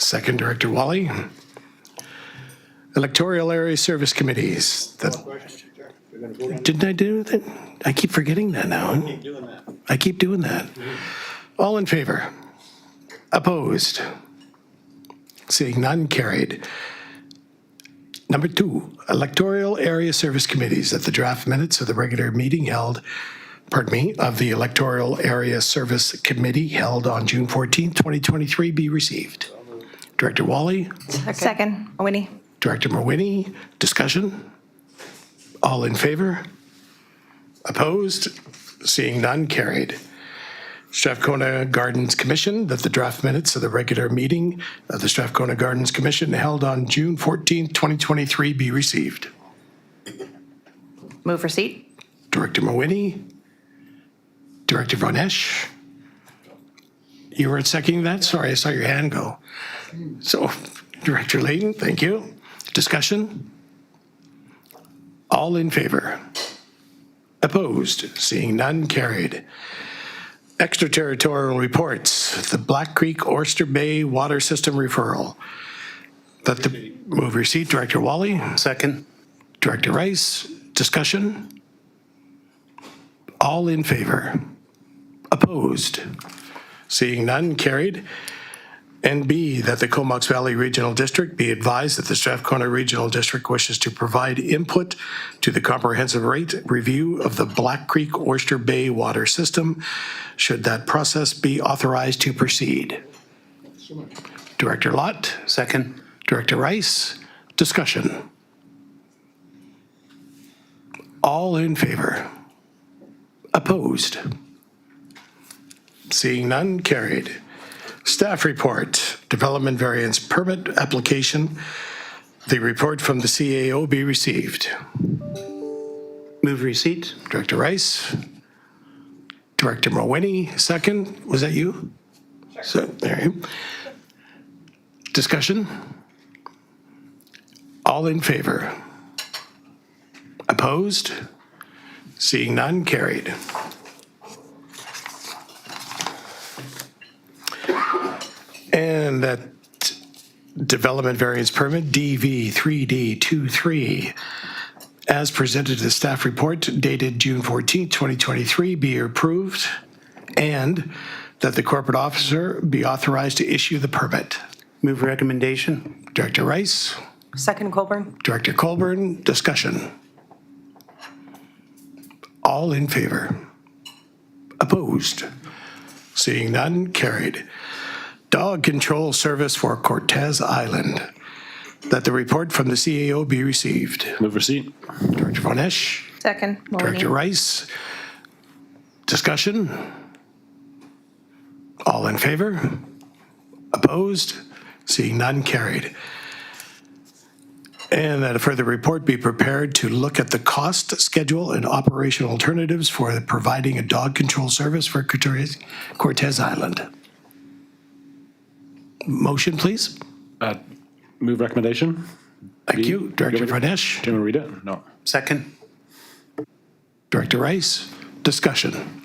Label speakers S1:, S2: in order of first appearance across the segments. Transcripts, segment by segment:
S1: Second, Director Wally. Electoral Area Service Committees. Didn't I do that? I keep forgetting that now. I keep doing that. All in favor? Opposed? Seeing none, carried. Number 2, Electoral Area Service Committees, that the draft minutes of the regular meeting of the Electoral Area Service Committee held on June 14, 2023 be received. Director Wally?
S2: Second. Winnie.
S1: Director Mawhinney, discussion? All in favor? Opposed? Seeing none, carried. Strathcona Gardens Commission, that the draft minutes of the regular meeting of the Strathcona Gardens Commission held on June 14, 2023 be received.
S2: Move receipt.
S1: Director Mawhinney. Director Von Esch. You were seconding that? Sorry, I saw your hand go. So, Director Layton, thank you. Discussion? All in favor? Opposed? Seeing none, carried. Extraterritorial reports, the Black Creek Oyster Bay Water System referral. Move receipt, Director Wally.
S3: Second.
S1: Director Rice, discussion? All in favor? Opposed? Seeing none, carried. And B, that the Comox Valley Regional District be advised that the Strathcona Regional District wishes to provide input to the comprehensive rate review of the Black Creek Oyster Bay Water System, should that process be authorized to proceed. Director Lott.
S3: Second.
S1: Director Rice, discussion. All in favor? Opposed? Seeing none, carried. Staff report, development variance permit application. The report from the CAO be received.
S3: Move receipt.
S1: Director Rice. Director Mawhinney, second. Was that you? So, there you. Discussion? All in favor? Opposed? Seeing none, carried. And that development variance permit, DV 3D23, as presented to the staff report dated June 14, 2023, be approved, and that the corporate officer be authorized to issue the permit.
S3: Move recommendation.
S1: Director Rice,
S2: Second. Colburn.
S1: Director Colburn, discussion. All in favor? Opposed? Seeing none, carried. Dog control service for Cortez Island. That the report from the CAO be received.
S4: Move receipt.
S1: Director Von Esch.
S2: Second.
S1: Director Rice. Discussion? All in favor? Opposed? Seeing none, carried. And that a further report be prepared to look at the cost schedule and operational alternatives for providing a dog control service for Cortez Island. Motion, please.
S4: Move recommendation.
S1: Thank you. Director Von Esch.
S4: Do you want to read it? No.
S3: Second.
S1: Director Rice. Discussion.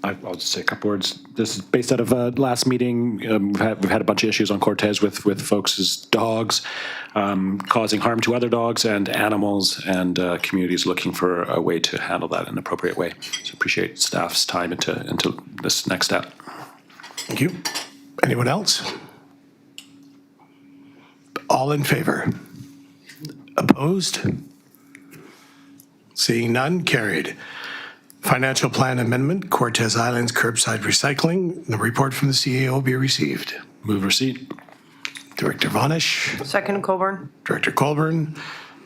S4: I'll just say a couple words. This is based out of last meeting. We've had a bunch of issues on Cortez with folks' dogs causing harm to other dogs and animals, and communities looking for a way to handle that in an appropriate way. So appreciate staff's time into this next step.
S1: Thank you. Anyone else? All in favor? Opposed? Seeing none, carried. Financial plan amendment, Cortez Islands curbside recycling. The report from the CAO be received.
S4: Move receipt.
S1: Director Von Esch.
S2: Second. Colburn.
S1: Director Colburn.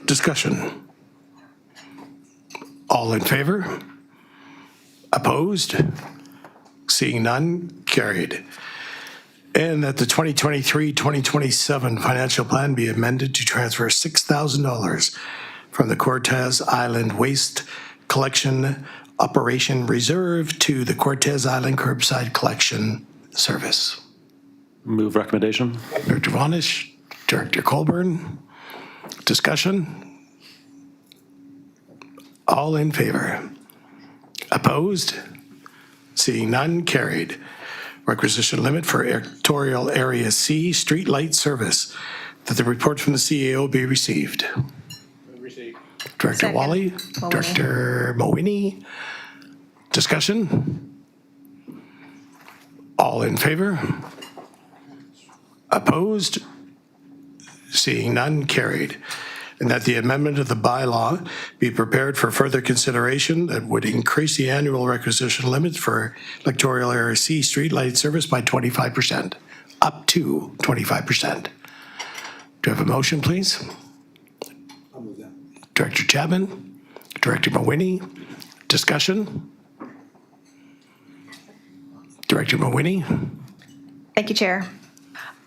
S1: Discussion. All in favor? Opposed? Seeing none, carried. And that the 2023-2027 financial plan be amended to transfer $6,000 from the Cortez Island Waste Collection Operation Reserve to the Cortez Island Curbside Collection Service.
S4: Move recommendation.
S1: Director Von Esch, Director Colburn. Discussion? All in favor? Opposed? Seeing none, carried. requisition limit for Electoral Area C street light service, that the report from the CAO be received. Director
S2: Second.
S1: Wally,
S2: Mawini.
S1: Director Mawini. Discussion? All in favor? Opposed? Seeing none, carried. And that the amendment of the bylaw be prepared for further consideration that would increase the annual requisition limit for Electoral Area C streetlight service by 25%, up to 25%. Do I have a motion, please? Director Chapman, Director Mawini. Discussion? Director Mawini.
S2: Thank you, Chair.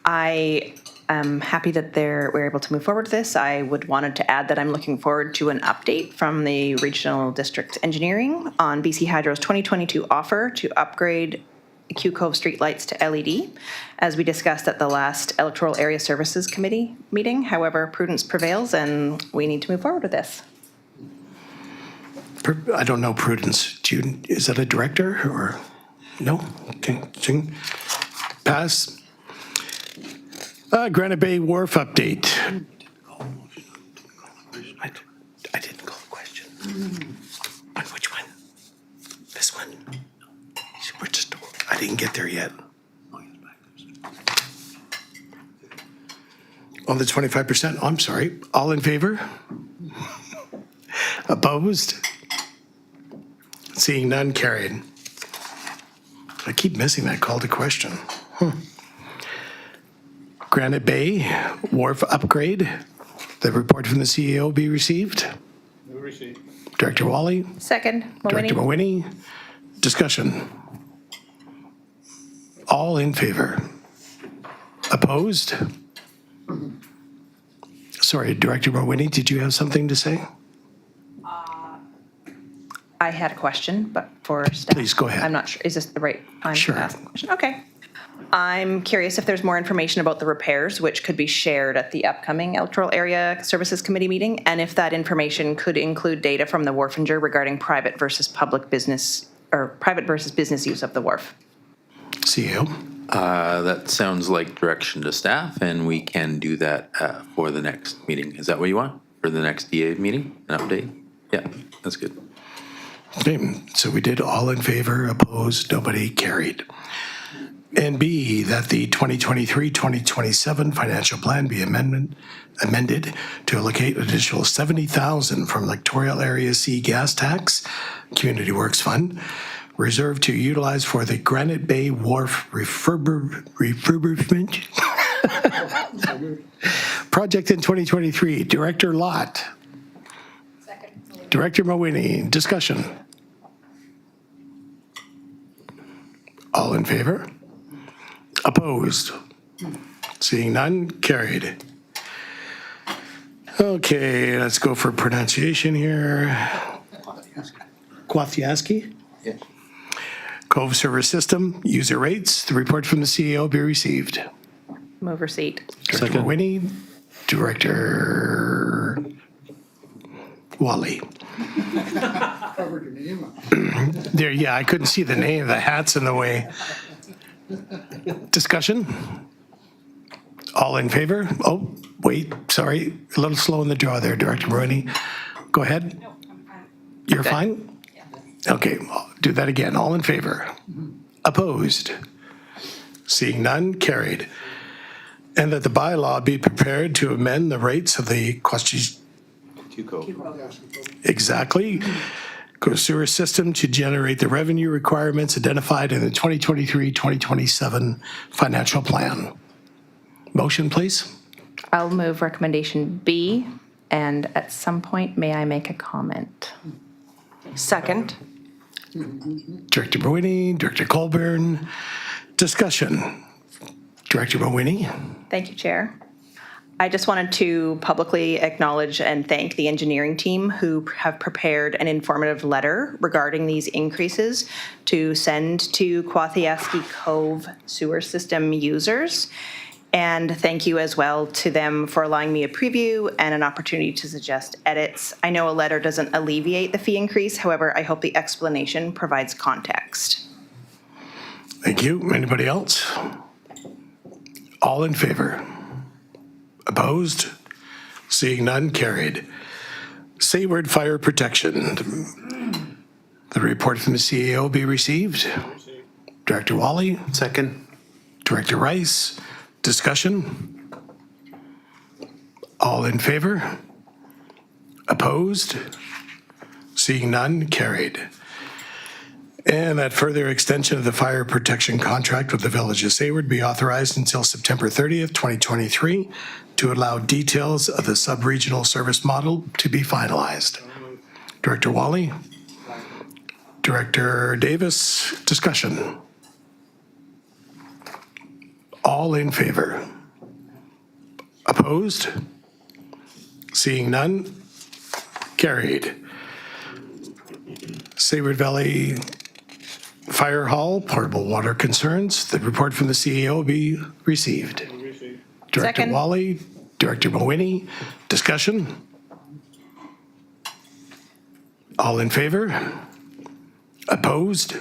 S2: I am happy that we're able to move forward with this. I wanted to add that I'm looking forward to an update from the Regional District Engineering on BC Hydro's 2022 offer to upgrade Q Cove streetlights to LED, as we discussed at the last Electoral Area Services Committee meeting. However, prudence prevails, and we need to move forward with this.
S1: I don't know Prudence. Is that a director or no? Okay. Pass. Granite Bay Wharf update. I didn't call the question. On which one? This one? I didn't get there yet. On the 25%, I'm sorry. All in favor? Opposed? Seeing none, carried. I keep missing that call to question. Granite Bay Wharf upgrade. The report from the CEO be received. Director Wally.
S2: Second,
S1: Director
S2: Mawini.
S1: Mawini. Discussion. All in favor? Opposed? Sorry, Director Mawini, did you have something to say?
S2: I had a question, but for staff.
S1: Please, go ahead.
S2: I'm not sure, is this the right time
S1: Sure.
S2: to ask the question? Okay. I'm curious if there's more information about the repairs, which could be shared at the upcoming Electoral Area Services Committee meeting, and if that information could include data from the Wharfinger regarding private versus public business, or private versus business use of the wharf.
S1: CEO.
S5: That sounds like direction to staff, and we can do that for the next meeting. Is that what you want? For the next DA meeting, an update? Yeah, that's good.
S1: Okay, so we did all in favor, opposed, nobody, carried. And B, that the 2023-2027 financial plan be amended to allocate additional $70,000 from Electoral Area C gas tax, Community Works Fund, reserved to utilize for the Granite Bay Wharf refurbishment project in 2023. Director Lott. Director Mawini, discussion. All in favor? Opposed? Seeing none, carried. Okay, let's go for pronunciation here. Kwafiaski?
S5: Yes.
S1: Cove Server System, user rates, the report from the CEO be received.
S2: Move receipt.
S1: Director
S4: Second.
S1: Mawini, Director Wally. There, yeah, I couldn't see the name, the hat's in the way. Discussion? All in favor? Oh, wait, sorry, a little slow in the draw there, Director Mawini. Go ahead. No, I'm fine. You're fine? Yeah. Okay, I'll do that again. All in favor? Opposed? Seeing none, carried. And that the bylaw be prepared to amend the rates of the questions. Exactly. Sewer system to generate the revenue requirements identified in the 2023-2027 financial plan. Motion, please.
S2: I'll move recommendation B, and at some point, may I make a comment? Second.
S1: Director Mawini, Director Colburn. Discussion. Director Mawini.
S2: Thank you, Chair. I just wanted to publicly acknowledge and thank the engineering team who have prepared an informative letter regarding these increases to send to Kwafiaski Cove sewer system users. And thank you as well to them for allowing me a preview and an opportunity to suggest edits. I know a letter doesn't alleviate the fee increase. However, I hope the explanation provides context.
S1: Thank you. Anybody else? All in favor? Opposed? Seeing none, carried. Sayward Fire Protection. The report from the CAO be received. Director Wally,
S3: Second.
S1: Director Rice, discussion? All in favor? Opposed? Seeing none, carried. And that further extension of the fire protection contract with the Village of Sayward be authorized until September 30th, 2023, to allow details of the sub-regional service model to be finalized. Director Wally, Director Davis, discussion. All in favor? Opposed? Seeing none, carried. Sayward Valley Fire Hall, portable water concerns. The report from the CAO be received. Director
S2: Second.
S1: Wally, Director Mawhinney, discussion? All in favor? Opposed?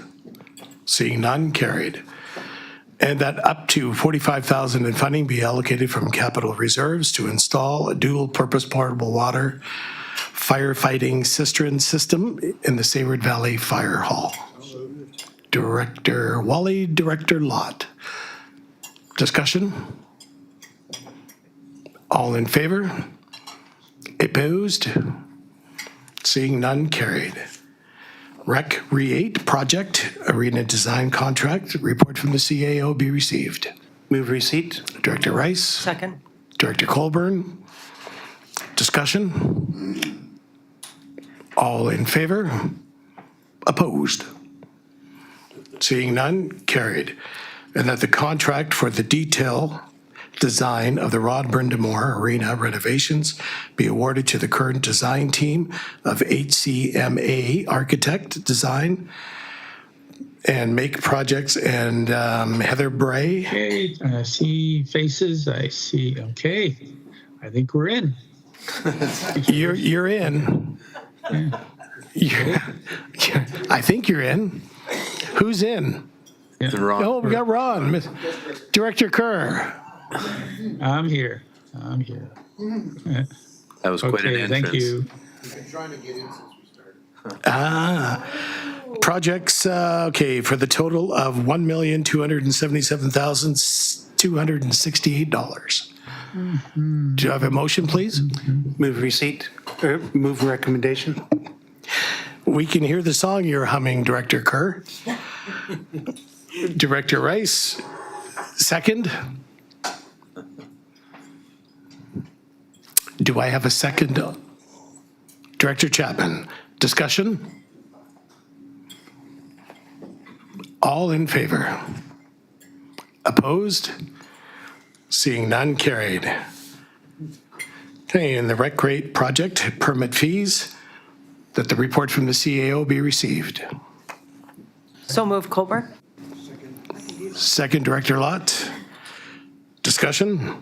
S1: Seeing none, carried. And that up to $45,000 in funding be allocated from capital reserves to install a dual-purpose portable water firefighting cistern system in the Sayward Valley Fire Hall. Director Wally, Director Lott. Discussion? All in favor? Opposed? Seeing none, carried. Rec Re-8 Project Arena Design Contract, report from the CAO be received.
S3: Move receipt.
S1: Director Rice,
S6: Second.
S1: Director Colburn. Discussion? All in favor? Opposed? Seeing none, carried. And that the contract for the detail design of the Rod Brindamore Arena renovations be awarded to the current design team of HCMA Architect Design and Make Projects and Heather Bray.
S7: Okay, I see faces. I see. Okay, I think we're in.
S1: You're in. I think you're in. Who's in?
S5: Ron,
S1: Oh, we got Ron. Director Kerr.
S7: I'm here. I'm here.
S5: that was quite an
S7: Okay,
S5: entrance.
S7: thank you.
S1: Projects, okay, for the total of $1,277,268. Do you have a motion, please?
S3: Move receipt. Move recommendation.
S1: We can hear the song you're humming, Director Kerr. Director Rice, second. Do I have a second? Director Chapman, discussion? All in favor? Opposed? Seeing none, carried. Okay, and the Rec Rate Project permit fees, that the report from the CAO be received.
S6: So moved, Colburn.
S1: Second, Director Lott. Discussion?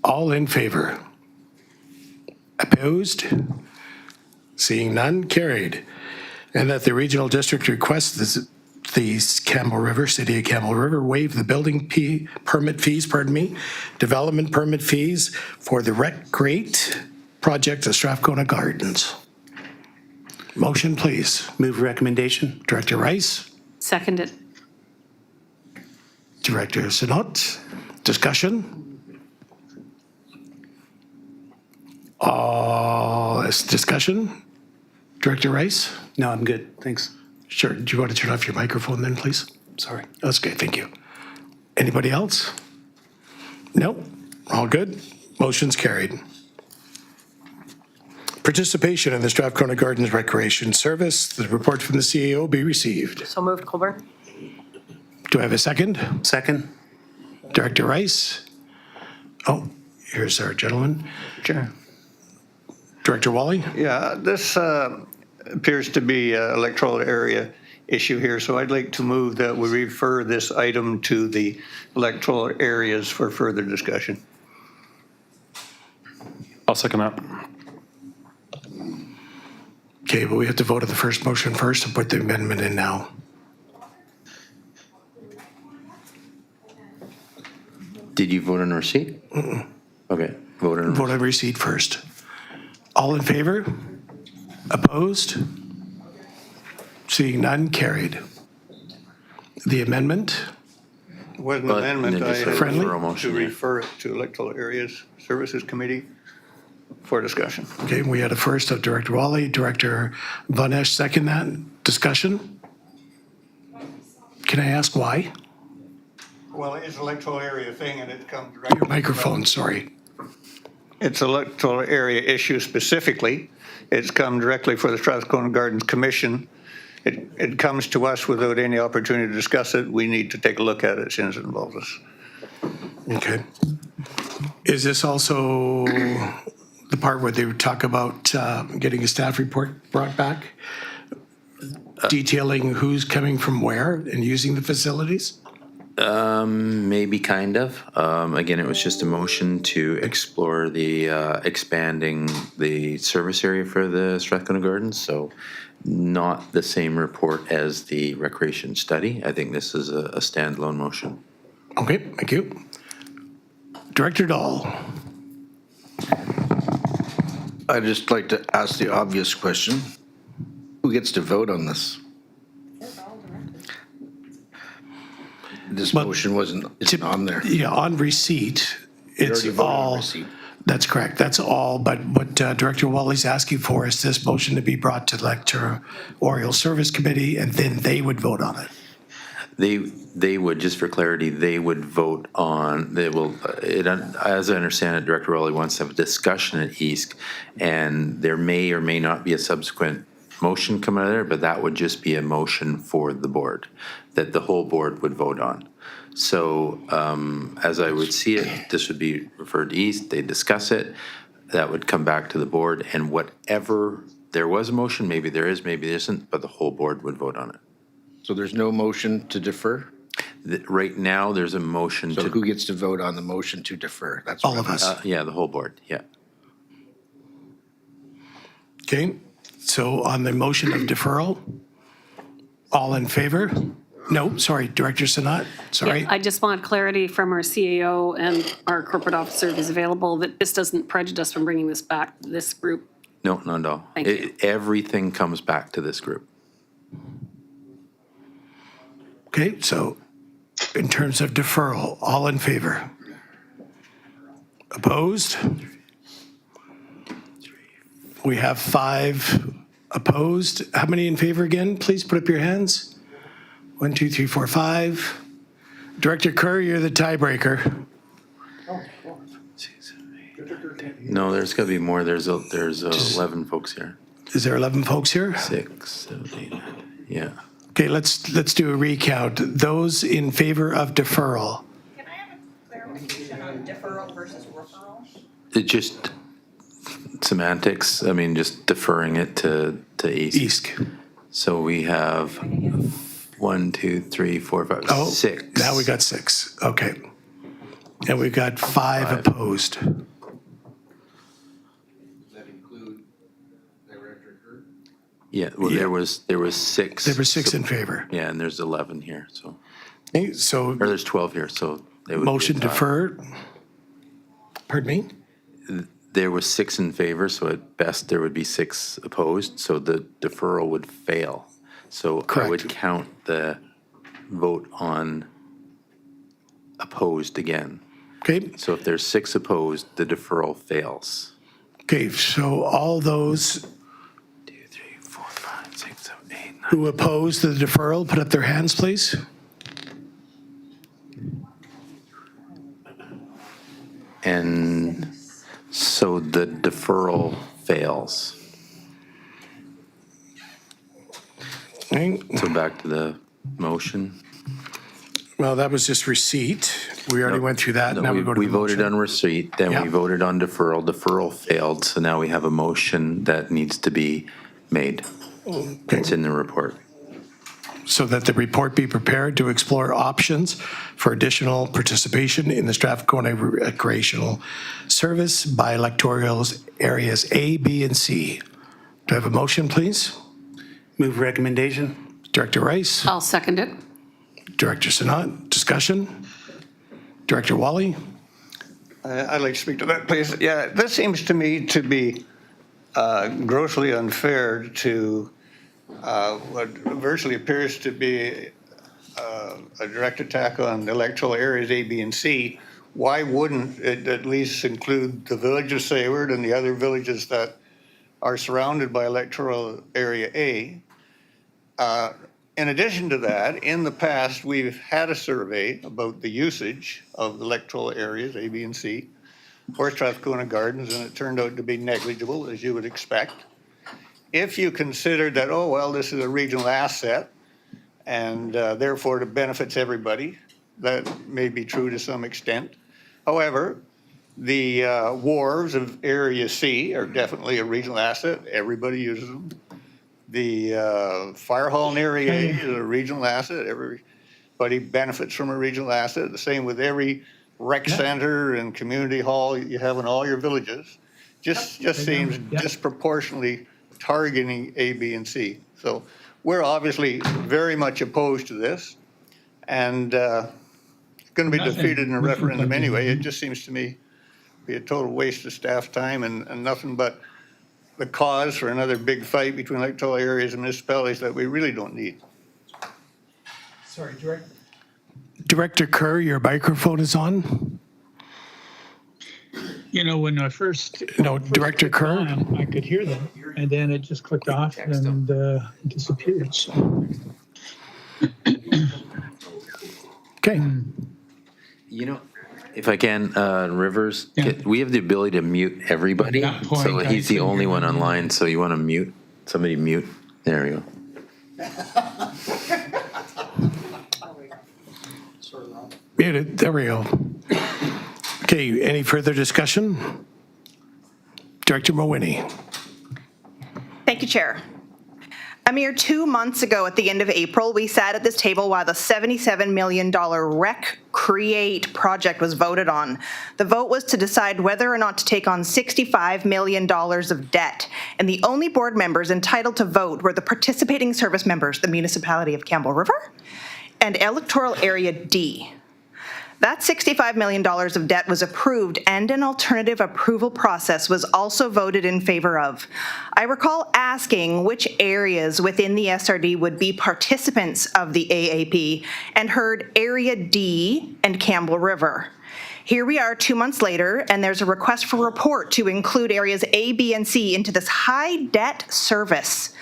S1: All in favor? Opposed? Seeing none, carried. And that the regional district requests the Campbell River, City of Campbell River, waive the building permit fees, development permit fees for the Rec Rate Project at Strathcona Gardens. Motion, please.
S3: Move recommendation.
S1: Director Rice,
S6: Seconded.
S1: Director Sinot. Discussion? This discussion? Director Rice?
S3: No, I'm good. Thanks.
S1: Sure. Do you want to turn off your microphone then, please?
S3: Sorry.
S1: That's okay, thank you. Anybody else? No? All good? Motion's carried. Participation in the Strathcona Gardens Recreation Service. The report from the CAO be received.
S6: So moved, Colburn.
S1: Do I have a second?
S3: Second.
S1: Director Rice? Oh, here's our gentleman.
S8: Sure.
S1: Director Wally?
S8: Yeah, this appears to be an electoral area issue here, so I'd like to move that we refer this item to the electoral areas for further discussion.
S4: I'll second that.
S1: Okay, but we have to vote on the first motion first and put the amendment in now.
S5: Did you vote on receipt? Okay, vote on
S1: Vote on receipt first. All in favor? Opposed? Seeing none, carried. The amendment?
S8: Was an
S5: But
S8: amendment,
S5: then
S8: I
S5: just a
S8: had
S1: Friendly?
S5: referral
S8: to
S5: motion, yeah.
S8: refer it to Electoral Areas Services Committee for discussion.
S1: Okay, we had a first of Director Wally, Director Von Esch, second that. Discussion? Can I ask why?
S8: Well, it's electoral area thing and it comes directly.
S1: Your microphone, sorry.
S8: It's electoral area issue specifically. It's come directly for the Strathcona Gardens Commission. It comes to us without any opportunity to discuss it. We need to take a look at it since it involves us.
S1: Okay. Is this also the part where they talk about getting a staff report brought back? Detailing who's coming from where and using the facilities?
S5: Maybe kind of. Again, it was just a motion to explore the expanding the service area for the Strathcona Gardens. So not the same report as the recreation study. I think this is a standalone motion.
S1: Okay, thank you. Director Dahl.
S9: I'd just like to ask the obvious question. Who gets to vote on this? This
S1: Well,
S9: motion isn't on there.
S1: Yeah, on receipt, it's
S9: already voted on
S1: all,
S9: receipt.
S1: that's correct, that's all, but what Director Wally's asking for is this motion to be brought to Electoral Service Committee, and then they would vote on it.
S5: They would, just for clarity, they would vote on, they will, as I understand it, Director Rowley wants to have a discussion at EASC, and there may or may not be a subsequent motion coming out of there, but that would just be a motion for the board, that the whole board would vote on. So as I would see it, this would be referred to EASC, they discuss it, that would come back to the board, and whatever, there was a motion, maybe there is, maybe there isn't, but the whole board would vote on it.
S9: So there's no motion to defer?
S5: Right now, there's a motion
S9: So
S5: to.
S9: who gets to vote on the motion to defer? That's
S1: All
S9: what
S1: of
S9: I'm-
S1: us.
S5: Yeah, the whole board, yeah.
S1: Okay, so on the motion of deferral, all in favor? No, sorry, Director Sanat, sorry.
S6: I just want clarity from our CAO and our corporate officer if he's available, that this doesn't prejudice from bringing this back to this group.
S5: No, not at all.
S6: Thank you.
S5: Everything comes back to this group.
S1: Okay, so in terms of deferral, all in favor? Opposed? We have 5 opposed. How many in favor again? Please put up your hands. 1, 2, 3, 4, 5. Director Kerr, you're the tiebreaker.
S5: No, there's got to be more. There's 11 folks here.
S1: Is there 11 folks here?
S5: 6, 7, 8, 9. Yeah.
S1: Okay, let's do a recount. Those in favor of deferral.
S2: Can I have a clarification on deferral versus referral?
S5: It just semantics. I mean, just deferring it to EASC.
S1: East.
S5: So we have 1, 2, 3, 4, 5,
S1: Oh,
S5: 6.
S1: now we got 6. Okay. And we've got 5
S5: 5.
S1: opposed.
S9: Does that include Director Kerr?
S5: Yeah. Well,
S1: Yeah.
S5: there was 6.
S1: There were 6 in favor.
S5: Yeah, and there's 11 here. So
S1: Okay, so
S5: or there's 12 here. So they would be
S1: motion
S5: a tie.
S1: deferred. Pardon me?
S5: There was 6 in favor, so at best there would be 6 opposed, so the deferral would fail. So I would
S1: Correct.
S5: count the vote on opposed again.
S1: Okay,
S5: So if there's 6 opposed, the deferral fails.
S1: okay, so all those
S5: 2, 3, 4, 5, 6, 7, 8, 9.
S1: who oppose the deferral, put up their hands, please.
S5: And so the deferral fails.
S1: Okay,
S5: So back to the motion.
S1: well, that was just receipt. We already went through that.
S5: No,
S1: Now we go to
S5: we
S1: the
S5: voted
S1: motion.
S5: on receipt, then
S1: Yeah.
S5: we voted on deferral. Deferral failed, so now we have a motion that needs to be made. It's in the report.
S1: So that the report be prepared to explore options for additional participation in the Strathcona Recreational Service by electorals areas A, B, and C. Do I have a motion, please?
S3: Move recommendation?
S1: Director Rice,
S6: I'll second it.
S1: Director Sanat, discussion? Director Wally?
S8: I'd like to speak to that, please. Yeah, this seems to me to be grossly unfair to what virtually appears to be a direct attack on the electoral areas A, B, and C. Why wouldn't it at least include the village of Sayward and the other villages that are surrounded by electoral area A? In addition to that, in the past, we've had a survey about the usage of electoral areas A, B, and C for Strathcona Gardens, and it turned out to be negligible, as you would expect. If you consider that, oh, well, this is a regional asset, and therefore it benefits everybody, that may be true to some extent. However, the wharves of Area C are definitely a regional asset. Everybody uses them. The fire hall in Area A is a regional asset. Everybody benefits from a regional asset. The same with every rec center and community hall you have in all your villages. Just seems disproportionately targeting A, B, and C. So we're obviously very much opposed to this, and going to be defeated in a referendum anyway. It just seems to me to be a total waste of staff time and nothing but the cause for another big fight between electoral areas and municipalities that we really don't need.
S1: Sorry, Director Kerr, your microphone is on.
S7: You know, when I first.
S1: No, Director Kerr?
S7: I could hear them, and then it just clicked off and disappeared. So.
S1: Okay.
S5: You know, if I can, Rivers,
S7: Yeah.
S5: we have the ability to mute everybody.
S7: At that point,
S5: So
S7: I
S5: he's the
S7: figured-
S5: only one online, so you want to mute, somebody mute. There we go.
S1: Muted, there we go. Okay, any further discussion? Director Mawhinney.
S2: Thank you, Chair. A mere 2 months ago, at the end of April, we sat at this table while the $77 million Rec Create project was voted on. The vote was to decide whether or not to take on $65 million of debt, and the only board members entitled to vote were the participating service members, the municipality of Campbell River, and Electoral Area D. That $65 million of debt was approved, and an alternative approval process was also voted in favor of. I recall asking which areas within the SRD would be participants of the AAP, and heard Area D and Campbell River. Here we are 2 months later, and there's a request for report to include areas A, B, and C into this high debt service.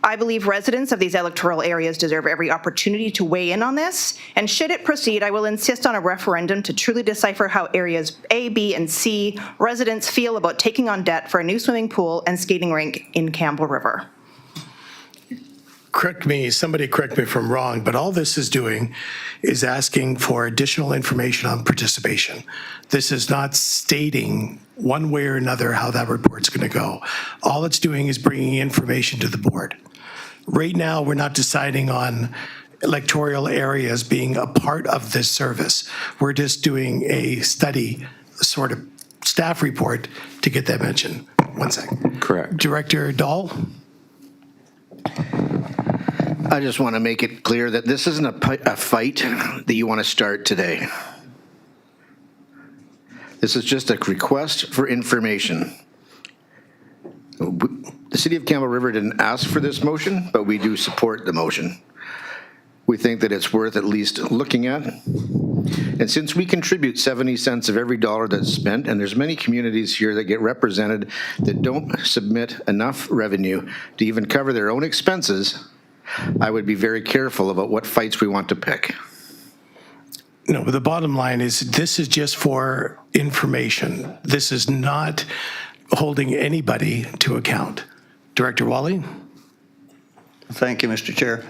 S2: I believe residents of these electoral areas deserve every opportunity to weigh in on this, and should it proceed, I will insist on a referendum to truly decipher how areas A, B, and C residents feel about taking on debt for a new swimming pool and skating rink in Campbell River.
S1: Somebody correct me if I'm wrong, but all this is doing is asking for additional information on participation. This is not stating one way or another how that report's going to go. All it's doing is bringing information to the board. Right now, we're not deciding on electoral areas being a part of this service. We're just doing a study, sort of staff report to get that mentioned. 1 second.
S5: Correct.
S1: Director Dahl?
S9: I just want to make it clear that this isn't a fight that you want to start today. This is just a request for information. The City of Campbell River didn't ask for this motion, but we do support the motion. We think that it's worth at least looking at. And since we contribute 70 cents of every dollar that's spent, and there's many communities here that get represented that don't submit enough revenue to even cover their own expenses, I would be very careful about what fights we want to pick.
S1: No, but the bottom line is this is just for information. This is not holding anybody to account. Director Wally?
S8: Thank you, Mr. Chair.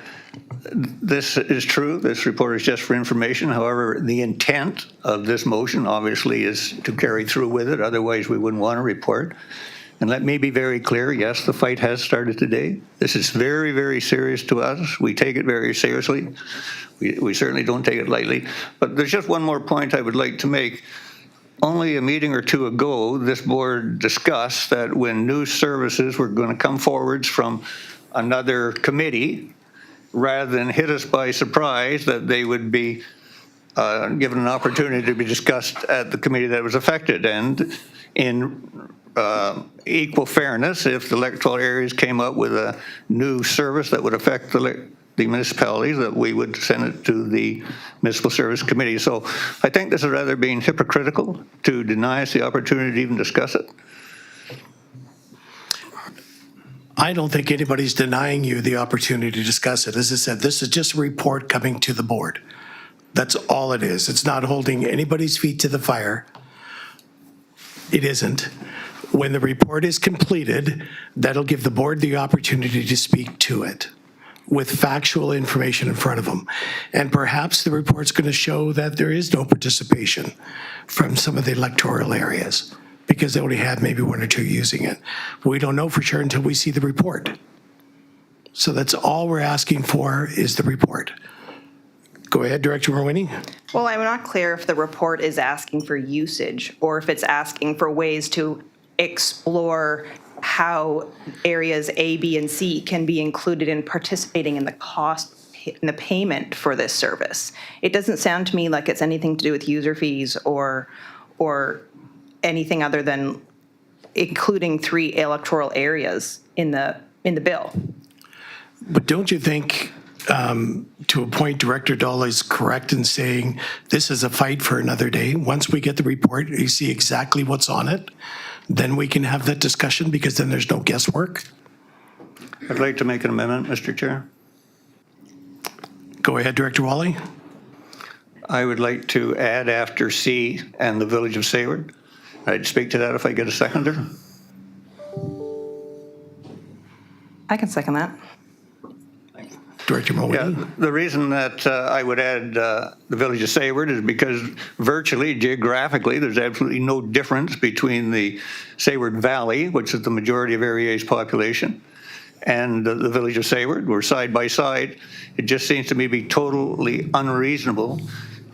S8: This is true. This report is just for information. However, the intent of this motion obviously is to carry through with it. Otherwise, we wouldn't want a report. And let me be very clear. Yes, the fight has started today. This is very, very serious to us. We take it very seriously. We certainly don't take it lightly. But there's just one more point I would like to make. Only a meeting or two ago, this board discussed that when new services were going to come forwards from another committee, rather than hit us by surprise, that they would be given an opportunity to be discussed at the committee that was affected. And in equal fairness, if the electoral areas came up with a new service that would affect the municipalities, that we would send it to the Municipal Service Committee. So I think this is rather being hypocritical to deny us the opportunity to even discuss it.
S1: I don't think anybody's denying you the opportunity to discuss it. As I said, this is just a report coming to the board. That's all it is. It's not holding anybody's feet to the fire. It isn't. When the report is completed, that'll give the board the opportunity to speak to it with factual information in front of them. And perhaps the report's going to show that there is no participation from some of the electoral areas because they only had maybe one or two using it. We don't know for sure until we see the report. So that's all we're asking for is the report. Go ahead, Director Morwini.
S2: Well, I'm not clear if the report is asking for usage or if it's asking for ways to explore how areas A, B, and C can be included in participating in the cost, in the payment for this service. It doesn't sound to me like it's anything to do with user fees or anything other than including 3 electoral areas in the bill.
S1: But don't you think, to a point, Director Dahl is correct in saying this is a fight for another day? Once we get the report, you see exactly what's on it, then we can have that discussion because then there's no guesswork.
S8: I'd like to make an amendment, Mr. Chair.
S1: Go ahead, Director Wally.
S8: I would like to add after C and the Village of Sayward. I'd speak to that if I get a seconder.
S2: I can second that.
S1: Director Mulway.
S8: Yeah, the reason that I would add the Village of Sayward is because virtually, geographically, there's absolutely no difference between the Sayward Valley, which is the majority of Area A's population, and the Village of Sayward. We're side by side. It just seems to me to be totally unreasonable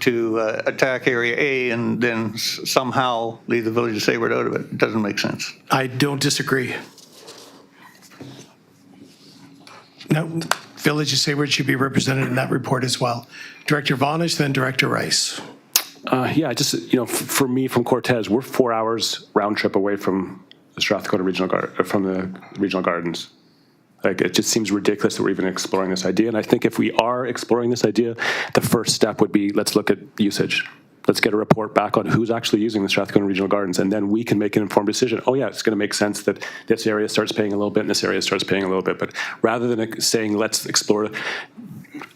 S8: to attack Area A and then somehow leave the Village of Sayward out of it. It doesn't make sense.
S1: I don't disagree. No, Village of Sayward should be represented in that report as well. Director Vonish, then Director Rice.
S4: Yeah, just, for me from Cortez, we're 4 hours round trip away from the Strathcona from the regional gardens. Like, it just seems ridiculous that we're even exploring this idea. And I think if we are exploring this idea, the first step would be, let's look at usage. Let's get a report back on who's actually using the Strathcona Regional Gardens, and then we can make an informed decision. Oh yeah, it's going to make sense that this area starts paying a little bit and this area starts paying a little bit. But rather than saying, let's explore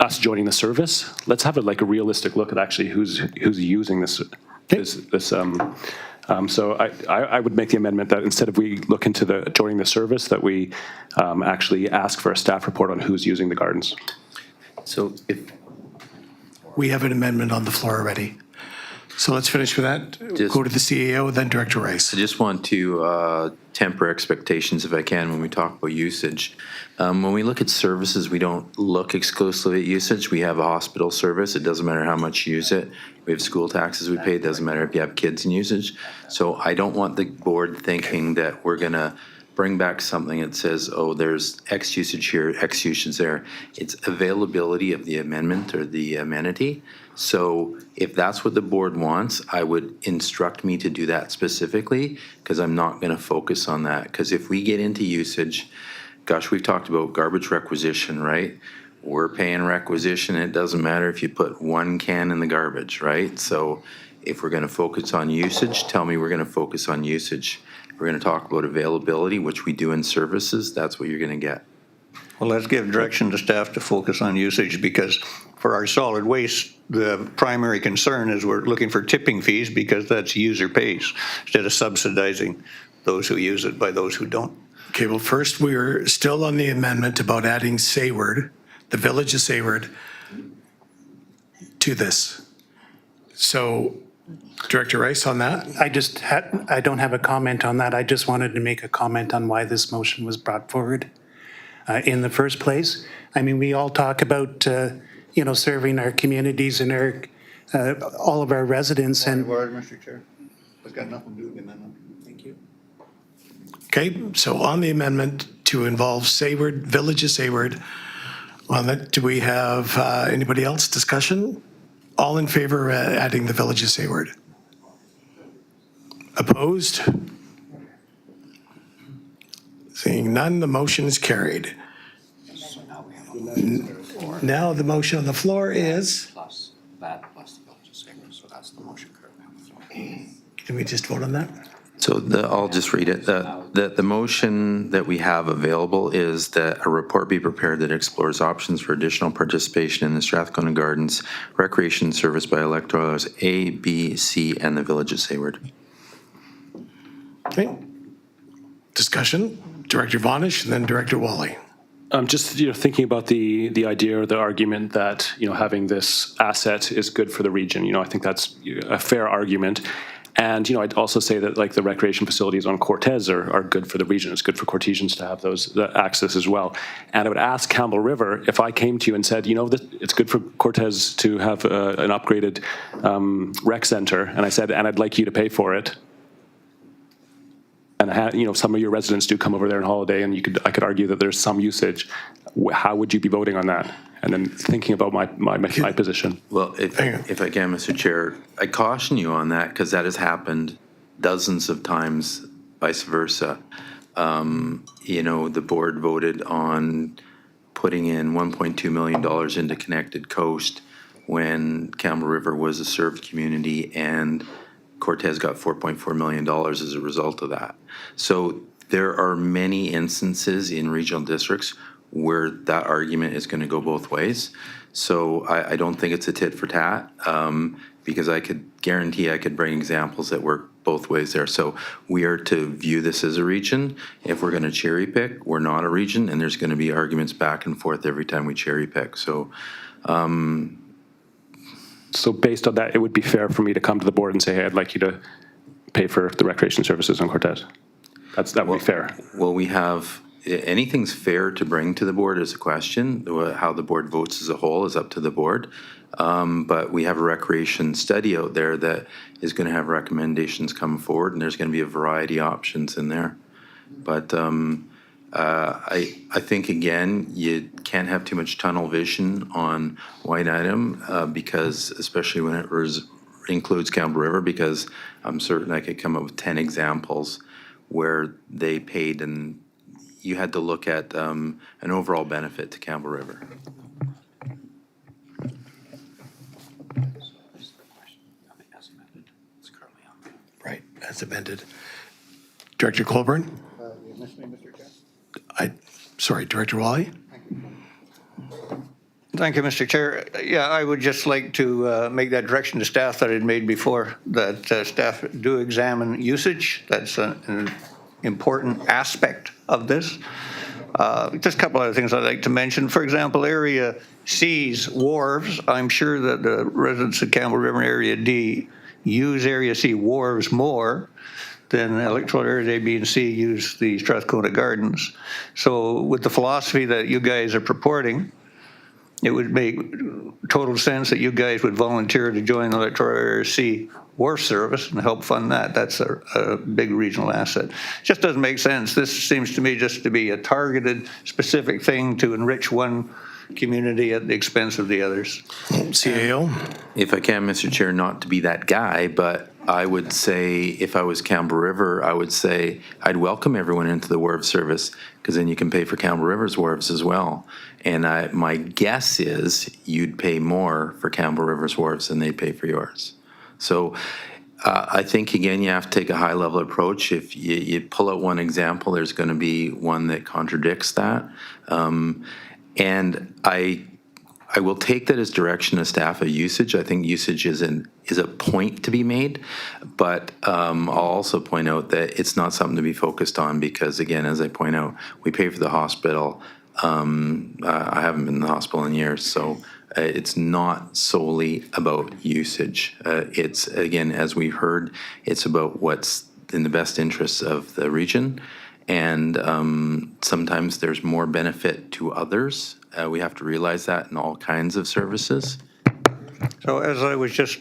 S4: us joining the service, let's have a realistic look at actually who's using this. So I would make the amendment that instead of we look into joining the service, that we actually ask for a staff report on who's using the gardens.
S5: So if
S1: We have an amendment on the floor already. So let's finish with that.
S5: Just-
S1: Go to the CAO, then Director Rice.
S5: I just want to temper expectations if I can when we talk about usage. When we look at services, we don't look exclusively at usage. We have a hospital service. It doesn't matter how much you use it. We have school taxes we pay. It doesn't matter if you have kids in usage. So I don't want the board thinking that we're going to bring back something that says, oh, there's X usage here, X usage there. It's availability of the amendment or the amenity. So if that's what the board wants, I would instruct me to do that specifically, because I'm not going to focus on that. Because if we get into usage, gosh, we've talked about garbage requisition, right? We're paying requisition. It doesn't matter if you put 1 can in the garbage, right? So if we're going to focus on usage, tell me we're going to focus on usage. We're going to talk about availability, which we do in services. That's what you're going to get.
S8: Well, let's give direction to staff to focus on usage, because for our solid waste, the primary concern is we're looking for tipping fees, because that's user pays, instead of subsidizing those who use it by those who don't.
S1: Okay, well, first, we're still on the amendment about adding Sayward, the Village of Sayward, to this. So, Director Rice, on that?
S3: I don't have a comment on that. I just wanted to make a comment on why this motion was brought forward in the first place. I mean, we all talk about, serving our communities and all of our residents. And
S8: Mr. Chair. It's got nothing to do with the amendment.
S3: Thank you.
S1: Okay, so on the amendment to involve Sayward, Village of Sayward, on that, do we have anybody else discussion All in favor of adding the Village of Sayward? Opposed? Seeing none, the motion is carried. Now the motion on the floor is,
S10: Plus that plus the Village of Sayward, so that's the motion currently on the floor.
S1: can we just vote on that?
S5: So I'll just read it. The motion that we have available is that a report be prepared that explores options for additional participation in the Strathcona Gardens recreation service by electors A, B, C, and the Village of Sayward.
S1: Okay. Discussion, Director Vonish, and then Director Wally.
S4: Just thinking about the idea or the argument that having this asset is good for the region. I think that's a fair argument. And I'd also say that like the recreation facilities on Cortez are good for the region. It's good for Cortesians to have the access as well. And I would ask Campbell River if I came to you and said, that it's good for Cortez to have an upgraded rec center, and I said, and I'd like you to pay for it. And some of your residents do come over there on holiday, and I could argue that there's some usage. How would you be voting on that? And then thinking about my position.
S5: Well, if I can, Mr. Chair, I caution you on that because that has happened dozens of times, vice versa. The board voted on putting in $1.2 million into Connected Coast when Campbell River was a served community, and Cortez got $4.4 million as a result of that. So there are many instances in regional districts where that argument is going to go both ways. So I don't think it's a tit for tat because I could guarantee I could bring examples that work both ways there. So we are to view this as a region. If we're going to cherry pick, we're not a region, and there's going to be arguments back and forth every time we cherry pick. So
S4: based on that, it would be fair for me to come to the board and say, hey, I'd like you to pay for the recreation services on Cortez. That would be fair.
S5: Well, we have, anything's fair to bring to the board is a question. How the board votes as a whole is up to the board. But we have a recreation study out there that is going to have recommendations come forward, and there's going to be a variety of options in there. But I think, again, you can't have too much tunnel vision on one item because, especially when it includes Campbell River, because I'm certain I could come up with 10 examples where they paid and you had to look at an overall benefit to Campbell River.
S1: Right, as amended. Director Colburn? Sorry, Director Wally?
S8: Thank you, Mr. Chair. Yeah, I would just like to make that direction to staff that I had made before, that staff do examine usage. That's an important aspect of this. Just a couple other things I'd like to mention. For example, Area C's wharves, I'm sure that the residents of Campbell River and Area D use Area C wharves more than electoral areas A, B, and C use the Strathcona Gardens. So with the philosophy that you guys are purporting, it would make total sense that you guys would volunteer to join the electoral area C wharf service and help fund that. That's a big regional asset. Just doesn't make sense. This seems to me just to be a targeted, specific thing to enrich one community at the expense of the others.
S1: CAO?
S5: If I can, Mr. Chair, not to be that guy, but I would say if I was Campbell River, I would say I'd welcome everyone into the wharf service because then you can pay for Campbell River's wharves as well. And my guess is you'd pay more for Campbell River's wharves than they pay for yours. So I think, again, you have to take a high-level approach. If you pull out one example, there's going to be one that contradicts that. And I will take that as direction of staff of usage. I think usage is a point to be made, but I'll also point out that it's not something to be focused on because, again, as I point out, we pay for the hospital. I haven't been in the hospital in years, so it's not solely about usage. It's, again, as we've heard, it's about what's in the best interests of the region, and sometimes there's more benefit to others. We have to realize that in all kinds of services.
S8: So as I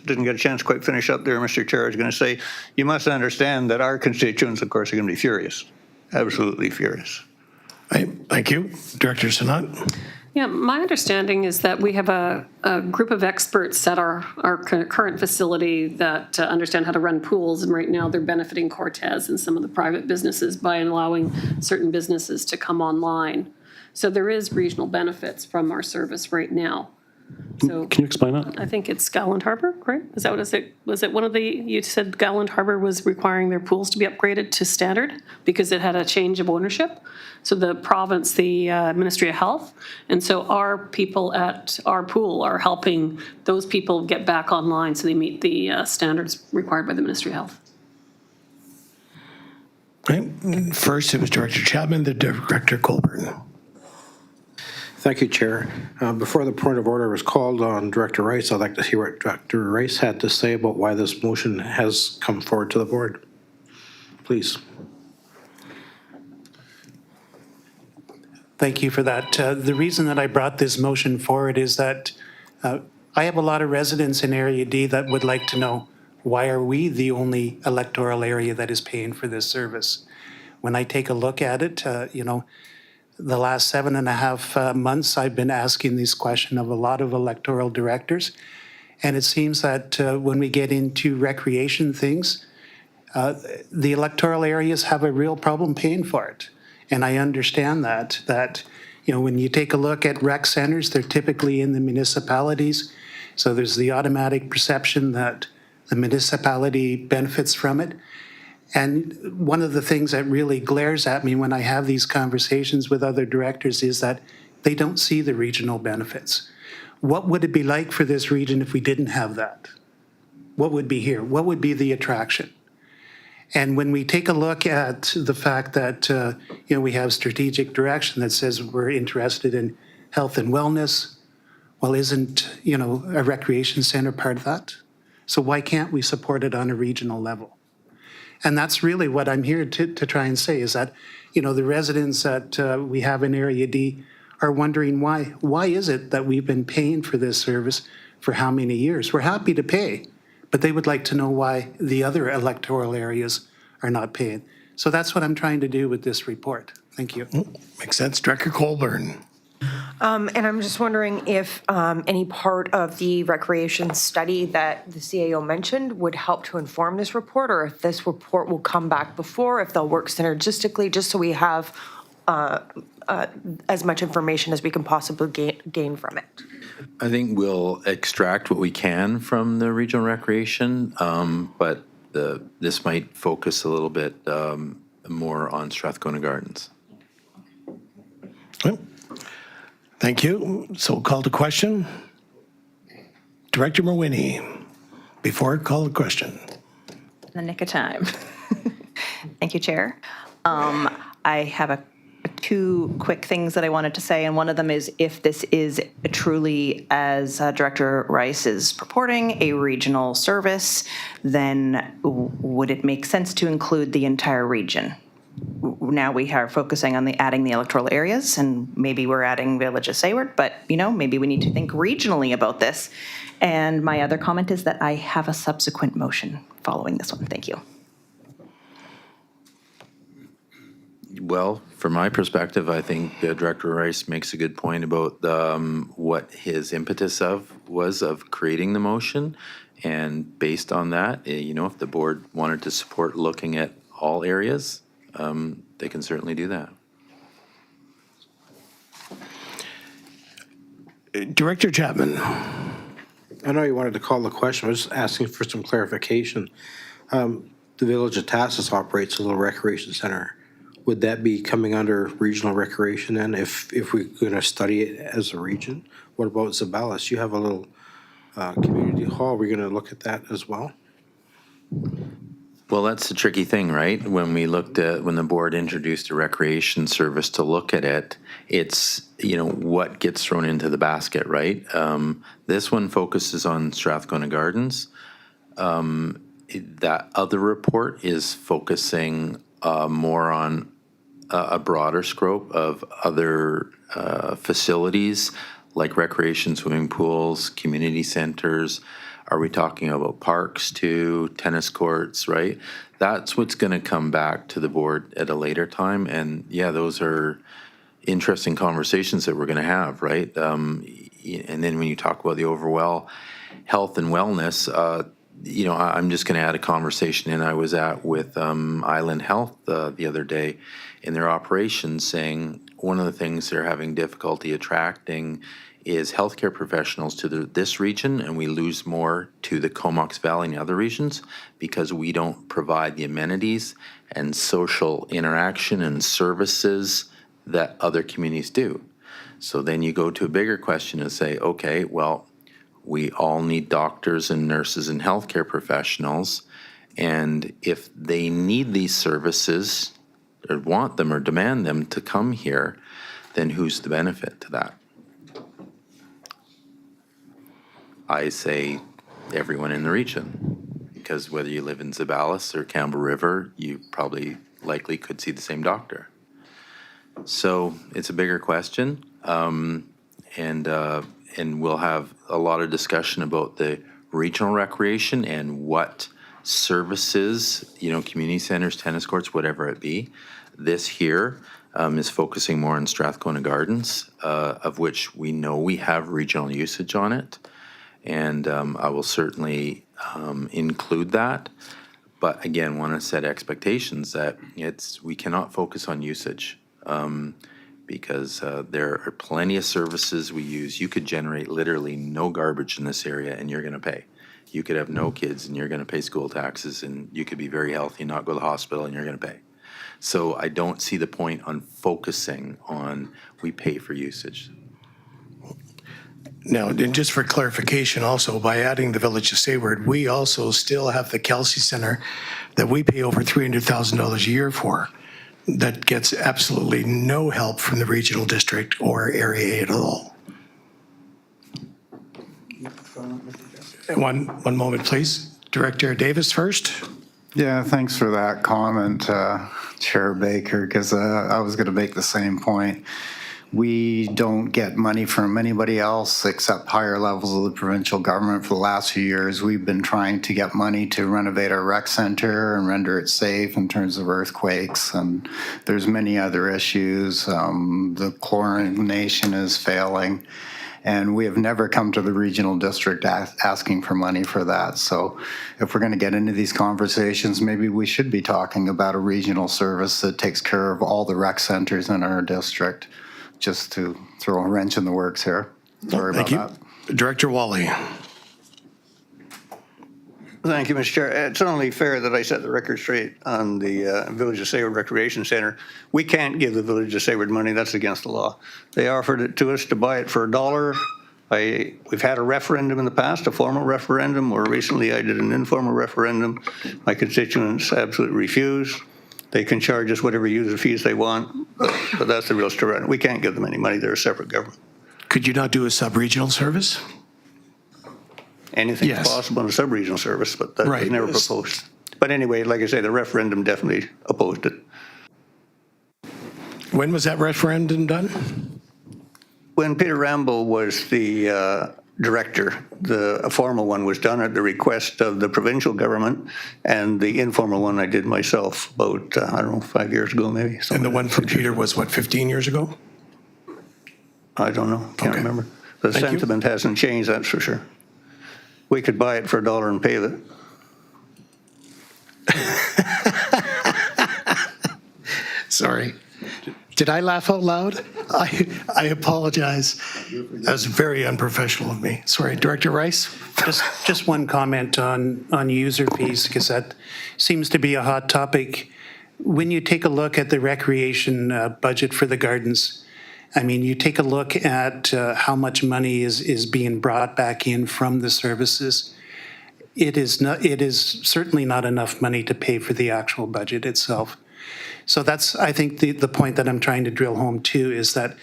S8: didn't get a chance to quite finish up there, Mr. Chair, I was going to say, you must understand that our constituents, of course, are going to be furious, absolutely furious.
S1: Right, thank you. Director Sanat?
S6: Yeah, my understanding is that we have a group of experts at our current facility that understand how to run pools, and right now they're benefiting Cortez and some of the private businesses by allowing certain businesses to come online. So there is regional benefits from our service right now. So
S4: Can you explain that?
S6: I think it's Gallant Harbor, right? Is that what is it? Was it one of the, you said Gallant Harbor was requiring their pools to be upgraded to standard because it had a change of ownership? So the province, the Ministry of Health, and so our people at our pool are helping those people get back online so they meet the standards required by the Ministry of Health.
S1: Right. First, it was Director Chapman, then Director Colburn.
S10: Thank you, Chair. Before the point of order was called on Director Rice, I'd like to hear what Director Rice had to say about why this motion has come forward to the board. Please.
S3: Thank you for that. The reason that I brought this motion forward is that I have a lot of residents in Area D that would like to know, why are we the only electoral area that is paying for this service? When I take a look at it, the last 7.5 months, I've been asking this question of a lot of electoral directors. And it seems that when we get into recreation things, the electoral areas have a real problem paying for it. And I understand that when you take a look at rec centers, they're typically in the municipalities. So there's the automatic perception that the municipality benefits from it. And one of the things that really glares at me when I have these conversations with other directors is that they don't see the regional benefits. What would it be like for this region if we didn't have that? What would be here? What would be the attraction? And when we take a look at the fact that we have strategic direction that says we're interested in health and wellness, well, isn't a recreation center part of that? So why can't we support it on a regional level? And that's really what I'm here to try and say is that, the residents that we have in Area D are wondering why. Why is it that we've been paying for this service for how many years? We're happy to pay, but they would like to know why the other electoral areas are not paying. So that's what I'm trying to do with this report. Thank you.
S1: Makes sense. Director Colburn.
S11: And I'm just wondering if any part of the recreation study that the CAO mentioned would help to inform this report, or if this report will come back before, if they'll work synergistically, just so we have as much information as we can possibly gain from it.
S5: I think we'll extract what we can from the regional recreation, but this might focus a little bit more on Strathcona Gardens.
S1: Well, thank you. So we'll call to question. Director Mawhinney, before I call the question.
S2: In the nick of time. Thank you, Chair. I have two quick things that I wanted to say, and one of them is if this is truly, as Director Rice is purporting, a regional service, then would it make sense to include the entire region? Now we are focusing on adding the electoral areas, and maybe we're adding Village of Sayward, but maybe we need to think regionally about this. And my other comment is that I have a subsequent motion following this one. Thank you.
S5: Well, from my perspective, I think Director Rice makes a good point about what his impetus was of creating the motion. And based on that, if the board wanted to support looking at all areas, they can certainly do that.
S1: Director Chapman.
S10: I know you wanted to call the question. I was just asking for some clarification. The Village of Tassos operates a little recreation center. Would that be coming under regional recreation then if we're going to study it as a region? What about Zabalas? You have a little community hall. We're going to look at that as well?
S5: Well, that's the tricky thing, right? When the board introduced a recreation service to look at it, it's, what gets thrown into the basket, right? This one focuses on Strathcona Gardens. That other report is focusing more on a broader scope of other facilities like recreation, swimming pools, community centers. Are we talking about parks too, tennis courts, right? That's what's going to come back to the board at a later time. And yeah, those are, interesting conversations that we're going to have, right? And then when you talk about the overall health and wellness, I'm just going to add a conversation in I was at with Island Health the other day in their operations, saying one of the things they're having difficulty attracting is healthcare professionals to this region, and we lose more to the Comox Valley and other regions because we don't provide the amenities and social interaction and services that other communities do. So then you go to a bigger question and say, okay, well, we all need doctors and nurses and healthcare professionals, and if they need these services or want them or demand them to come here, then who's the benefit to that? I say everyone in the region, because whether you live in Zabalas or Campbell River, you probably likely could see the same doctor. So it's a bigger question, and we'll have a lot of discussion about the regional recreation and what services, community centers, tennis courts, whatever it be. This here is focusing more on Strathcona Gardens, of which we know we have regional usage on it. And I will certainly include that. But again, want to set expectations that we cannot focus on usage because there are plenty of services we use. You could generate literally no garbage in this area and you're going to pay. You could have no kids and you're going to pay school taxes, and you could be very healthy and not go to the hospital and you're going to pay. So I don't see the point on focusing on we pay for usage.
S1: Now, and just for clarification also, by adding the Village of Sayward, we also still have the Kelsey Center that we pay over $300,000 a year for, that gets absolutely no help from the regional district or Area 8 at all. One moment, please. Director Davis first.
S12: Yeah, thanks for that comment, Chair Baker, because I was going to make the same point. We don't get money from anybody else except higher levels of the provincial government. For the last few years, we've been trying to get money to renovate our rec center and render it safe in terms of earthquakes, and there's many other issues. The chlorination is failing, and we have never come to the regional district asking for money for that. So if we're going to get into these conversations, maybe we should be talking about a regional service that takes care of all the rec centers in our district. Just to throw a wrench in the works here. Sorry about that.
S1: Director Wally.
S8: Thank you, Mr. Chair. It's only fair that I set the record straight on the Village of Sayward Recreation Center. We can't give the Village of Sayward money. That's against the law. They offered it to us to buy it for $1. We've had a referendum in the past, a formal referendum. More recently, I did an informal referendum. My constituents absolutely refused. They can charge us whatever user fees they want, but that's the real story. We can't give them any money. They're a separate government.
S1: Could you not do a sub-regional service?
S8: Anything's
S1: Yes.
S8: possible in a sub-regional service, but that was
S1: Right.
S8: never proposed. But anyway, like I say, the referendum definitely opposed it.
S1: When was that referendum done?
S8: When Peter Rambo was the director, a formal one was done at the request of the provincial government, and the informal one I did myself about, 5 years ago maybe.
S1: And the one from Peter was, 15 years ago?
S8: I don't know, can't
S1: Okay.
S8: remember. The
S1: Thank you.
S8: sentiment hasn't changed, that's for sure. We could buy it for $1 and pay it.
S1: Sorry. Did I laugh out loud? I apologize. That was very unprofessional of me. Sorry, Director Rice?
S3: Just one comment on user fees, because that seems to be a hot topic. When you take a look at the recreation budget for the gardens, I mean, you take a look at how much money is being brought back in from the services. It is certainly not enough money to pay for the actual budget itself. So that's, I think, the point that I'm trying to drill home to is that,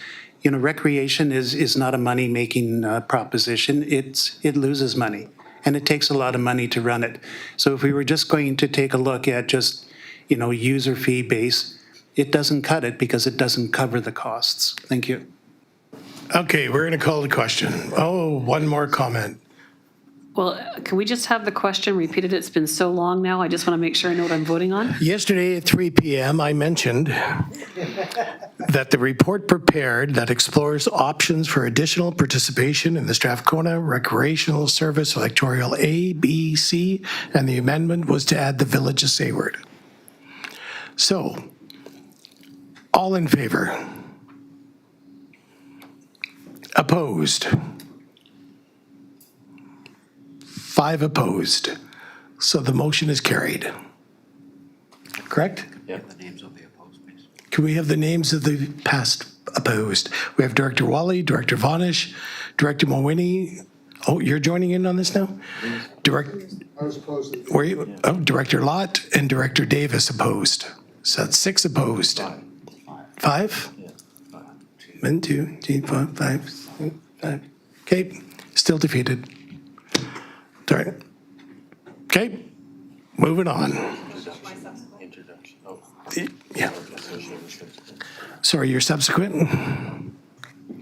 S3: recreation is not a money-making proposition. It loses money, and it takes a lot of money to run it. So if we were just going to take a look at just, user fee base, it doesn't cut it because it doesn't cover the costs. Thank you.
S1: Okay, we're going to call the question. Oh, one more comment.
S6: Well, can we just have the question repeated? It's been so long now. I just want to make sure I know what I'm voting on.
S1: Yesterday at 3 p.m., I mentioned that the report prepared that explores options for additional participation in the Strathcona Recreational Service Electoral A, B, C, and the amendment was to add the Village of Sayward. So, all in favor? Opposed? 5 opposed. So the motion is carried. Correct?
S10: Yeah, the names will be opposed, please.
S1: Can we have the names of the past opposed? We have Director Wally, Director Vonish, Director Mawhinney. Oh, you're joining in on this now?
S13: I was opposed.
S1: Were you? Oh, Director Lott and Director Davis opposed. So that's 6 opposed. 5?
S10: Yeah.
S1: 1, 2, 3, 4, 5, 6, 5. Okay, still defeated. Sorry. Okay, moving on.
S10: Introduction. Oh.
S1: Yeah. Sorry, you're subsequent?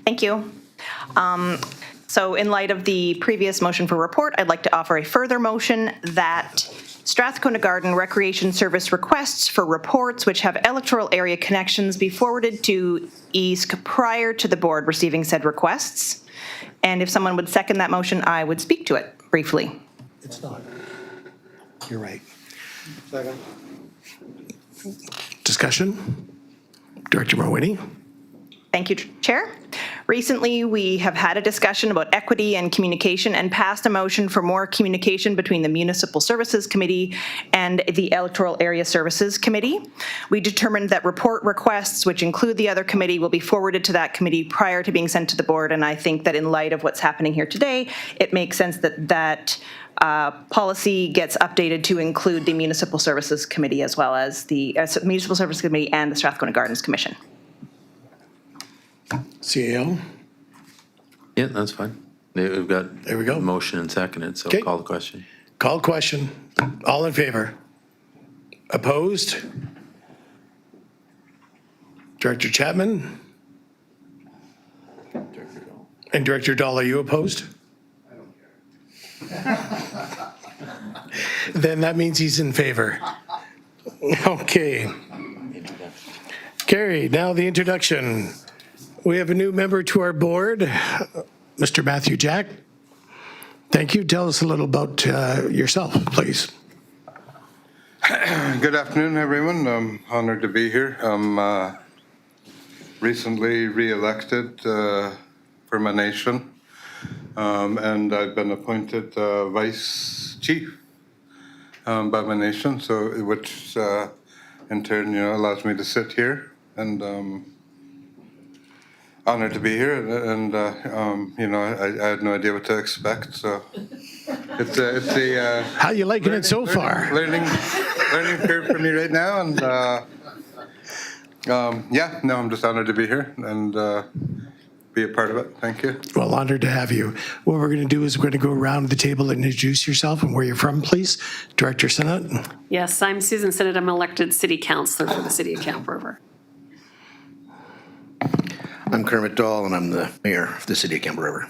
S2: Thank you. So in light of the previous motion for report, I'd like to offer a further motion that Strathcona Garden Recreation Service requests for reports which have electoral area connections be forwarded to EASC prior to the board receiving said requests. And if someone would second that motion, I would speak to it briefly.
S1: It's not. You're right.
S13: Second.
S1: Discussion? Director Mawhinney?
S2: Thank you, Chair. Recently, we have had a discussion about equity and communication and passed a motion for more communication between the Municipal Services Committee and the Electoral Area Services Committee. We determined that report requests, which include the other committee, will be forwarded to that committee prior to being sent to the board. And I think that in light of what's happening here today, it makes sense that policy gets updated to include the Municipal Services Committee as well as the Municipal Services Committee and the Strathcona Gardens Commission.
S1: CAO?
S5: Yeah, that's fine. We've got.
S1: There we go.
S5: Motion and seconded, so
S1: Okay.
S5: call the question.
S1: Call question. All in favor? Opposed? Director Chapman? And Director Dahl, are you opposed? Then that means he's in favor. Okay. Carrie, now the introduction. We have a new member to our board, Mr. Matthew Jack. Thank you. Tell us a little about yourself, please.
S14: Good afternoon, everyone. I'm honored to be here. I'm recently re-elected for my nation, and I've been appointed vice chief by my nation, so which in turn, allows me to sit here, and honored to be here, and I had no idea what to expect, so it's a
S1: How you liking it so far?
S14: learning curve for me right now, and I'm just honored to be here and be a part of it. Thank you.
S1: Well, honored to have you. What we're going to do is we're going to go around the table and introduce yourself and where you're from, please. Director Sinnott.
S6: Yes, I'm Susan Sinnott. I'm an elected city councillor for the city of Camp River.
S9: I'm Kermit Dahl, and I'm the mayor of the city of Camp River.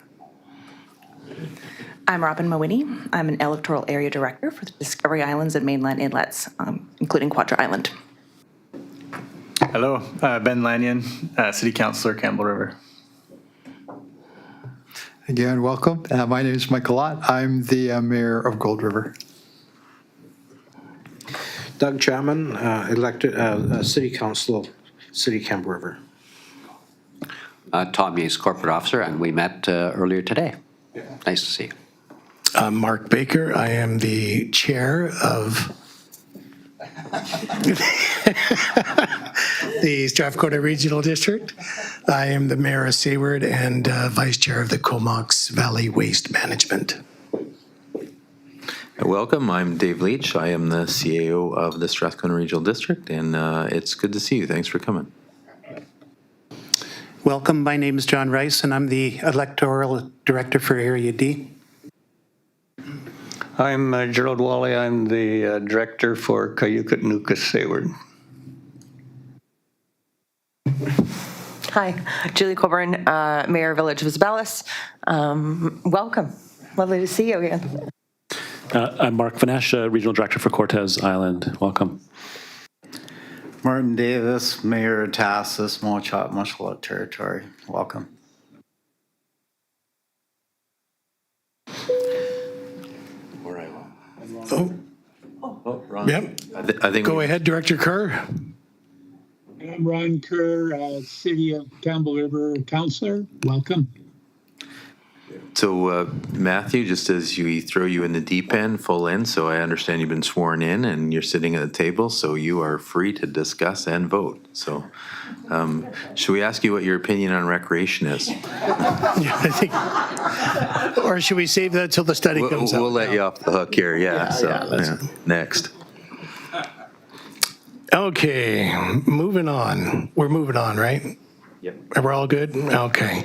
S2: I'm Robin Mawhinney. I'm an electoral area director for the Discovery Islands and mainland inlets, including Quadra Island.
S15: Hello, Ben Lanyon, city councillor, Campbell River.
S13: Again, welcome. My name is Michael Lott. I'm the mayor of Gold River.
S10: Doug Chapman, elected city council, city Camp River.
S16: Tom Yates, corporate officer, and we met earlier today. Nice to see you.
S1: I'm Mark Baker. I am the chair of the Strathcona Regional District. I am the mayor of Sayward and vice chair of the Comox Valley Waste Management.
S5: Welcome, I'm Dave Leach. I am the CAO of the Strathcona Regional District, and it's good to see you. Thanks for coming.
S3: Welcome, my name is John Rice, and I'm the electoral director for Area D.
S8: I'm Gerald Wally. I'm the director for Cayucot-Nucas Sayward.
S11: Hi, Julie Colburn, Mayor, Village of Isabellis. Welcome. Lovely to see you again.
S4: I'm Mark Vanesh, Regional Director for Cortez Island. Welcome.
S12: Martin Davis, Mayor of Tassus, Mochop, Mushkaloot Territory. Welcome.
S1: Yep.
S5: I think
S1: Go ahead, Director Kerr.
S7: I'm Ron Kerr, City of Campbell River Councillor. Welcome.
S5: so. Matthew, just as we throw you in the deep end, full in. So I understand you've been sworn in and you're sitting at the table, so you are free to discuss and vote. So, should we ask you what your opinion on recreation is?
S1: Yeah, I think, or should we save that till the study comes out?
S5: We'll let you off the hook here. Yeah. Next.
S1: Okay, moving on. We're moving on, right?
S5: Yep.
S1: We're all good? Okay.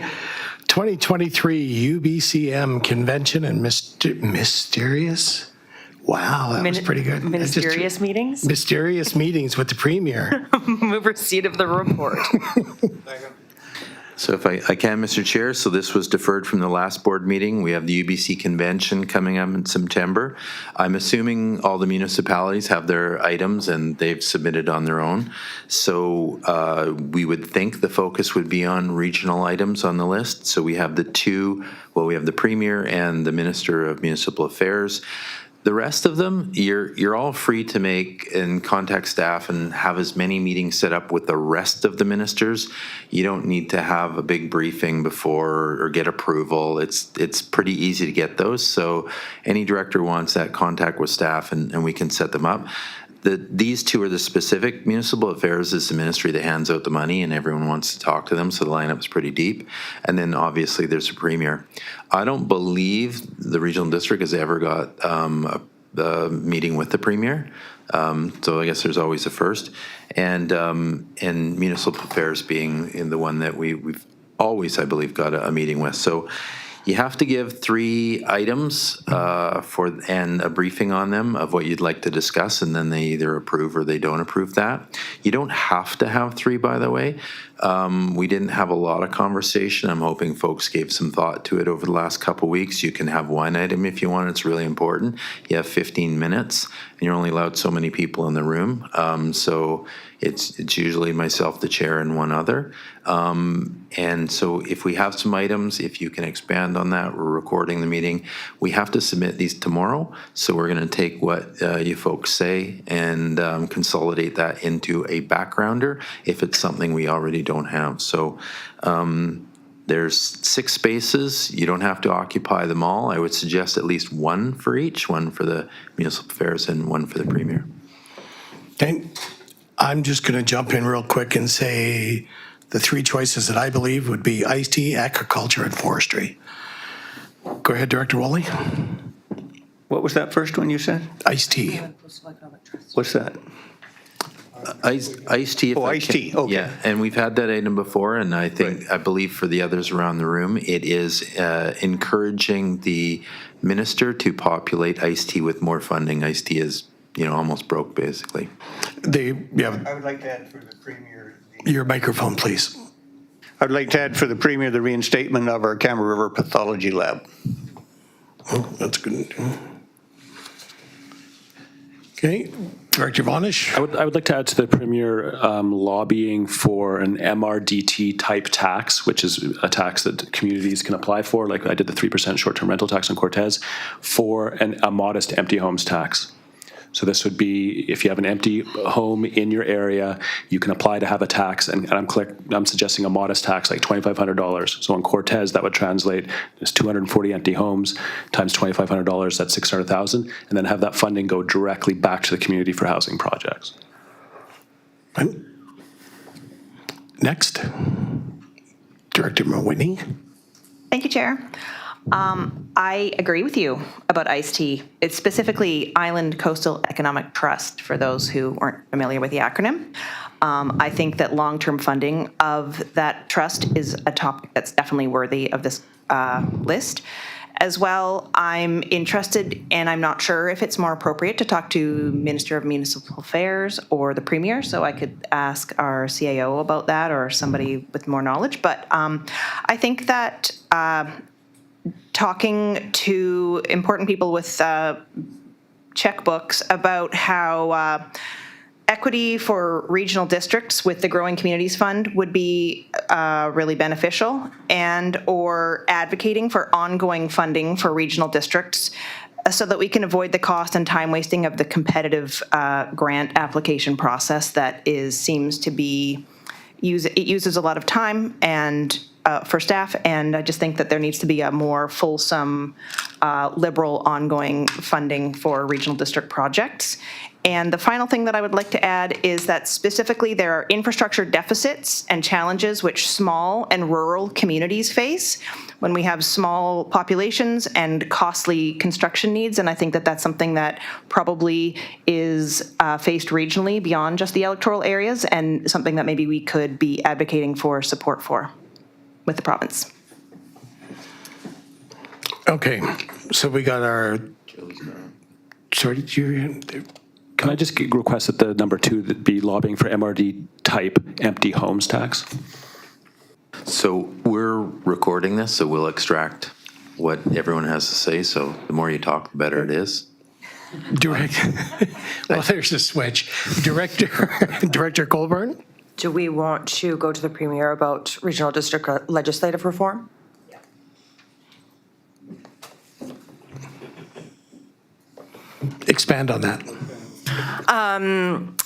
S1: 2023 UBCM Convention and Mysterious? Wow, that was pretty good.
S11: Ministerious meetings?
S1: Mysterious meetings with the Premier.
S11: Move receipt of the report.
S5: So if I can, Mr. Chair, so this was deferred from the last board meeting. We have the UBC convention coming up in September. I'm assuming all the municipalities have their items and they've submitted on their own. So we would think the focus would be on regional items on the list. So we have we have the Premier and the Minister of Municipal Affairs. The rest of them, you're all free to make and contact staff and have as many meetings set up with the rest of the ministers. You don't need to have a big briefing before or get approval. It's pretty easy to get those. So any director wants that contact with staff and we can set them up. These two are the specific. Municipal Affairs is the ministry that hands out the money and everyone wants to talk to them, so the lineup's pretty deep. And then obviously there's a Premier. I don't believe the regional district has ever got a meeting with the Premier. So I guess there's always a first. And Municipal Affairs being in the one that we've always, I believe, got a meeting with. So you have to give 3 items and a briefing on them of what you'd like to discuss, and then they either approve or they don't approve that. You don't have to have 3, by the way. We didn't have a lot of conversation. I'm hoping folks gave some thought to it over the last couple weeks. You can have 1 item if you want. It's really important. You have 15 minutes, and you're only allowed so many people in the room. So it's usually myself, the chair, and 1 other. And so if we have some items, if you can expand on that, we're recording the meeting. We have to submit these tomorrow, so we're going to take what you folks say and consolidate that into a backgrounder if it's something we already don't have. So there's 6 spaces. You don't have to occupy them all. I would suggest at least 1 for each, 1 for the Municipal Affairs and 1 for the Premier.
S1: Okay. I'm just going to jump in real quick and say the 3 choices that I believe would be iced tea, agriculture, and forestry. Go ahead, Director Woolley.
S8: What was that first one you said?
S1: Iced tea.
S8: What's that?
S5: Iced tea.
S8: Iced tea, okay.
S5: Yeah, and we've had that item before, and I believe for the others around the room, it is encouraging the minister to populate iced tea with more funding. Iced tea is, almost broke, basically.
S8: I would like to add for the Premier.
S1: Your microphone, please.
S8: I'd like to add for the Premier the reinstatement of our Campbell River Pathology Lab.
S1: Oh, that's good. Okay, Director Vonish.
S4: I would like to add to the Premier lobbying for an MRDT type tax, which is a tax that communities can apply for, like I did the 3% short-term rental tax on Cortez, for a modest empty homes tax. So this would be, if you have an empty home in your area, you can apply to have a tax, and I'm suggesting a modest tax, like $2,500. So in Cortez, that would translate as 240 empty homes times $2,500, that's $600,000, and then have that funding go directly back to the community for housing projects.
S1: Right. Next, Director Whitney.
S2: Thank you, Chair. I agree with you about iced tea. It's specifically Island Coastal Economic Trust, for those who aren't familiar with the acronym. I think that long-term funding of that trust is a topic that's definitely worthy of this list. As well, I'm interested, and I'm not sure if it's more appropriate to talk to Minister of Municipal Affairs or the Premier, so I could ask our CAO about that or somebody with more knowledge. But I think that talking to important people with checkbooks about how equity for regional districts with the Growing Communities Fund would be really beneficial, and or advocating for ongoing funding for regional districts so that we can avoid the cost and time wasting of the competitive grant application process that seems to be it uses a lot of time and for staff, and I just think that there needs to be a more fulsome, liberal, ongoing funding for regional district projects. And the final thing that I would like to add is that specifically there are infrastructure deficits and challenges which small and rural communities face when we have small populations and costly construction needs. And I think that that's something that probably is faced regionally beyond just the electoral areas, and something that maybe we could be advocating for support for with the province.
S1: Okay, so we got our, sorry, did you?
S4: Can I just request that the number 2 that be lobbying for MRD type empty homes tax?
S5: So we're recording this, so we'll extract what everyone has to say. So the more you talk, the better it is.
S1: Well, there's a switch. Director Colburn?
S11: Do we want to go to the Premier about regional district legislative reform?
S1: Expand on that.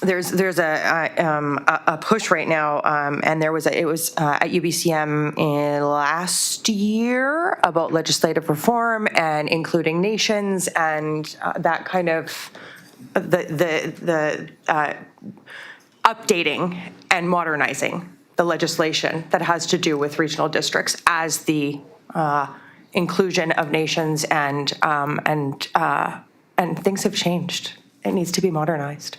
S11: There's a push right now, and it was at UBCM last year about legislative reform and including nations and that kind of the updating and modernizing the legislation that has to do with regional districts as the inclusion of nations and things have changed. It needs to be modernized.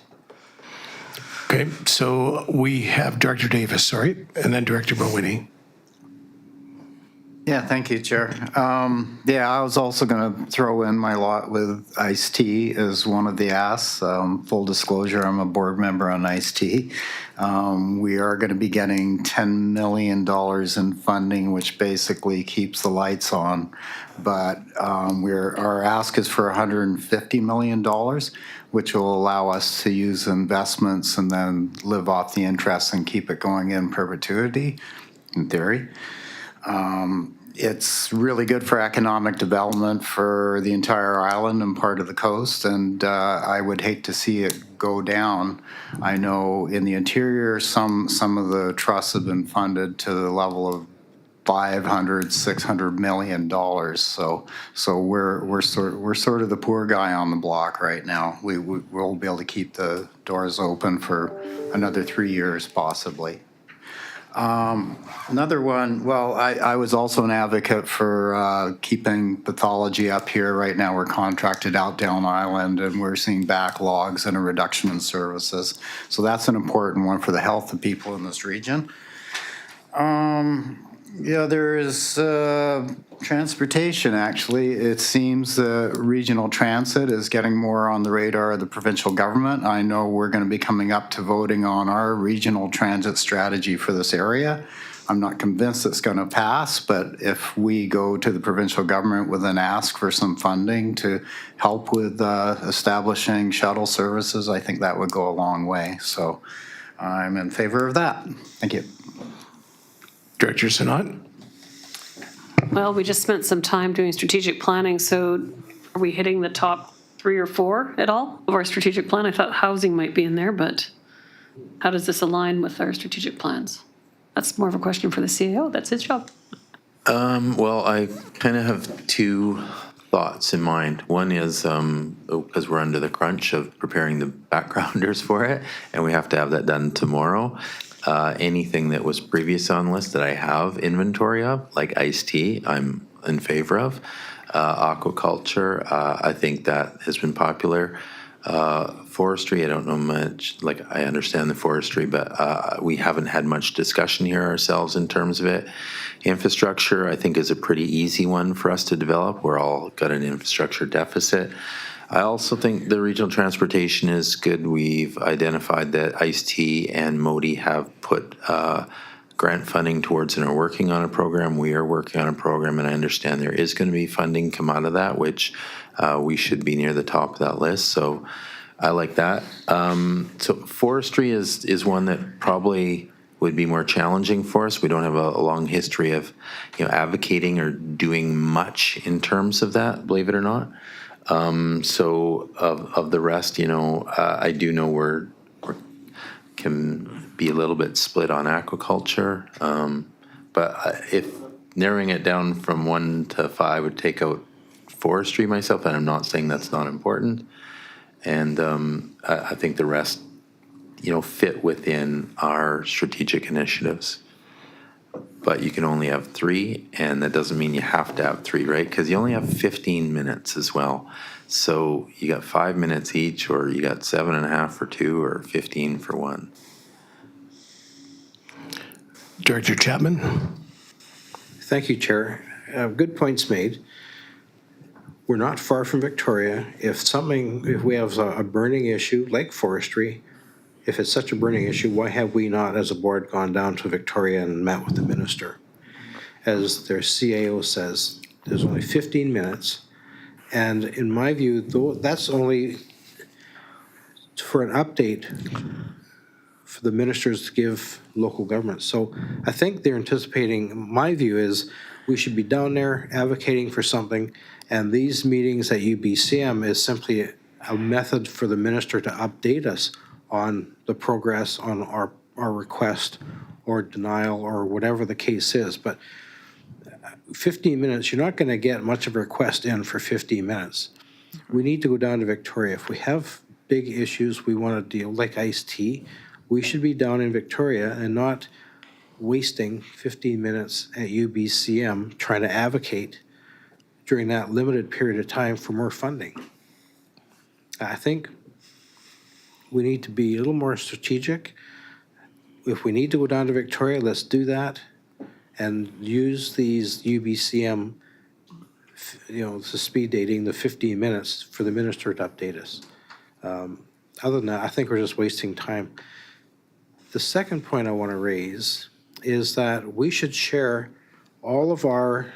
S1: Okay, so we have Director Davis, sorry, and then Director Mawhinney.
S12: Yeah, thank you, Chair. Yeah, I was also going to throw in my lot with ICE-T as one of the asks. Full disclosure, I'm a board member on ICE-T. We are going to be getting $10 million in funding, which basically keeps the lights on. But our ask is for $150 million, which will allow us to use investments and then live off the interest and keep it going in perpetuity, in theory. It's really good for economic development for the entire island and part of the coast, and I would hate to see it go down. I know in the interior, some of the trusts have been funded to the level of $500–600 million. So we're sort of the poor guy on the block right now. We'll be able to keep the doors open for another 3 years possibly. Another one, well, I was also an advocate for keeping pathology up here. Right now we're contracted out down island and we're seeing backlogs and a reduction in services. So that's an important one for the health of people in this region. Yeah, there is transportation, actually. It seems the regional transit is getting more on the radar of the provincial government. I know we're going to be coming up to voting on our regional transit strategy for this area. I'm not convinced it's going to pass, but if we go to the provincial government with an ask for some funding to help with establishing shuttle services, I think that would go a long way. So I'm in favor of that. Thank you.
S1: Director Sinnott?
S6: Well, we just spent some time doing strategic planning, so are we hitting the top 3 or 4 at all of our strategic plan? I thought housing might be in there, but how does this align with our strategic plans? That's more of a question for the CAO. That's his job.
S5: Well, I kind of have 2 thoughts in mind. One is because we're under the crunch of preparing the backgrounders for it, and we have to have that done tomorrow. Anything that was previous on the list that I have inventory of, like iced tea, I'm in favor of. Aquaculture, I think that has been popular. Forestry, I don't know much, like I understand the forestry, but we haven't had much discussion here ourselves in terms of it. Infrastructure, I think, is a pretty easy one for us to develop. We're all got an infrastructure deficit. I also think the regional transportation is good. We've identified that ICE-T and Modi have put grant funding towards and are working on a program. We are working on a program, and I understand there is going to be funding come out of that, which we should be near the top of that list. So I like that. So forestry is one that probably would be more challenging for us. We don't have a long history of, advocating or doing much in terms of that, believe it or not. So of the rest, I do know we're can be a little bit split on aquaculture. But if narrowing it down from 1 to 5 would take out forestry myself, and I'm not saying that's not important. And I think the rest, fit within our strategic initiatives. But you can only have 3, and that doesn't mean you have to have 3, right? Because you only have 15 minutes as well. So you got 5 minutes each, or you got 7.5 for 2, or 15 for 1.
S1: Director Chapman?
S10: Thank you, Chair. Good points made. We're not far from Victoria. If we have a burning issue like forestry, if it's such a burning issue, why have we not, as a board, gone down to Victoria and met with the minister? As their CAO says, there's only 15 minutes. And in my view, that's only for an update for the ministers to give local governments. So I think they're anticipating, my view is we should be down there advocating for something, and these meetings at UBCM is simply a method for the minister to update us on the progress on our request or denial or whatever the case is. But 15 minutes, you're not going to get much of a request in for 15 minutes. We need to go down to Victoria. If we have big issues we want to deal, like iced tea, we should be down in Victoria and not wasting 15 minutes at UBCM trying to advocate during that limited period of time for more funding. I think we need to be a little more strategic. If we need to go down to Victoria, let's do that and use these UBCM, the speed dating, the 15 minutes for the minister to update us. Other than that, I think we're just wasting time. The second point I want to raise is that we should share all of our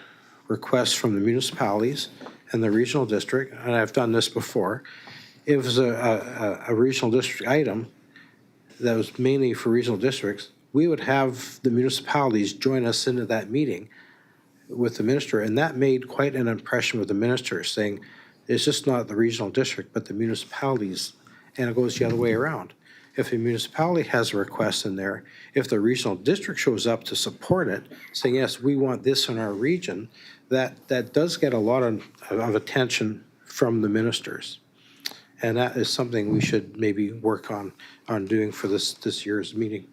S10: requests from the municipalities and the regional district, and I've done this before. If it was a regional district item that was mainly for regional districts, we would have the municipalities join us into that meeting with the minister, and that made quite an impression with the minister, saying it's just not the regional district, but the municipalities, and it goes the other way around. If a municipality has a request in there, if the regional district shows up to support it, saying, yes, we want this in our region, that does get a lot of attention from the ministers. And that is something we should maybe work on doing for this year's meeting.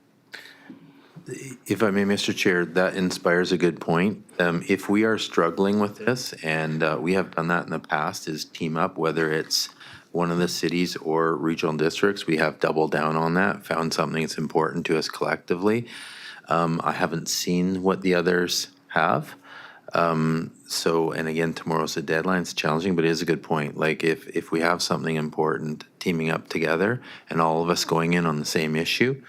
S5: If I may, Mr. Chair, that inspires a good point. If we are struggling with this, and we have done that in the past, is team up, whether it's one of the cities or regional districts, we have doubled down on that, found something that's important to us collectively. I haven't seen what the others have. And again, tomorrow's the deadline. It's challenging, but it is a good point. Like if we have something important, teaming up together and all of us going in on the same issue,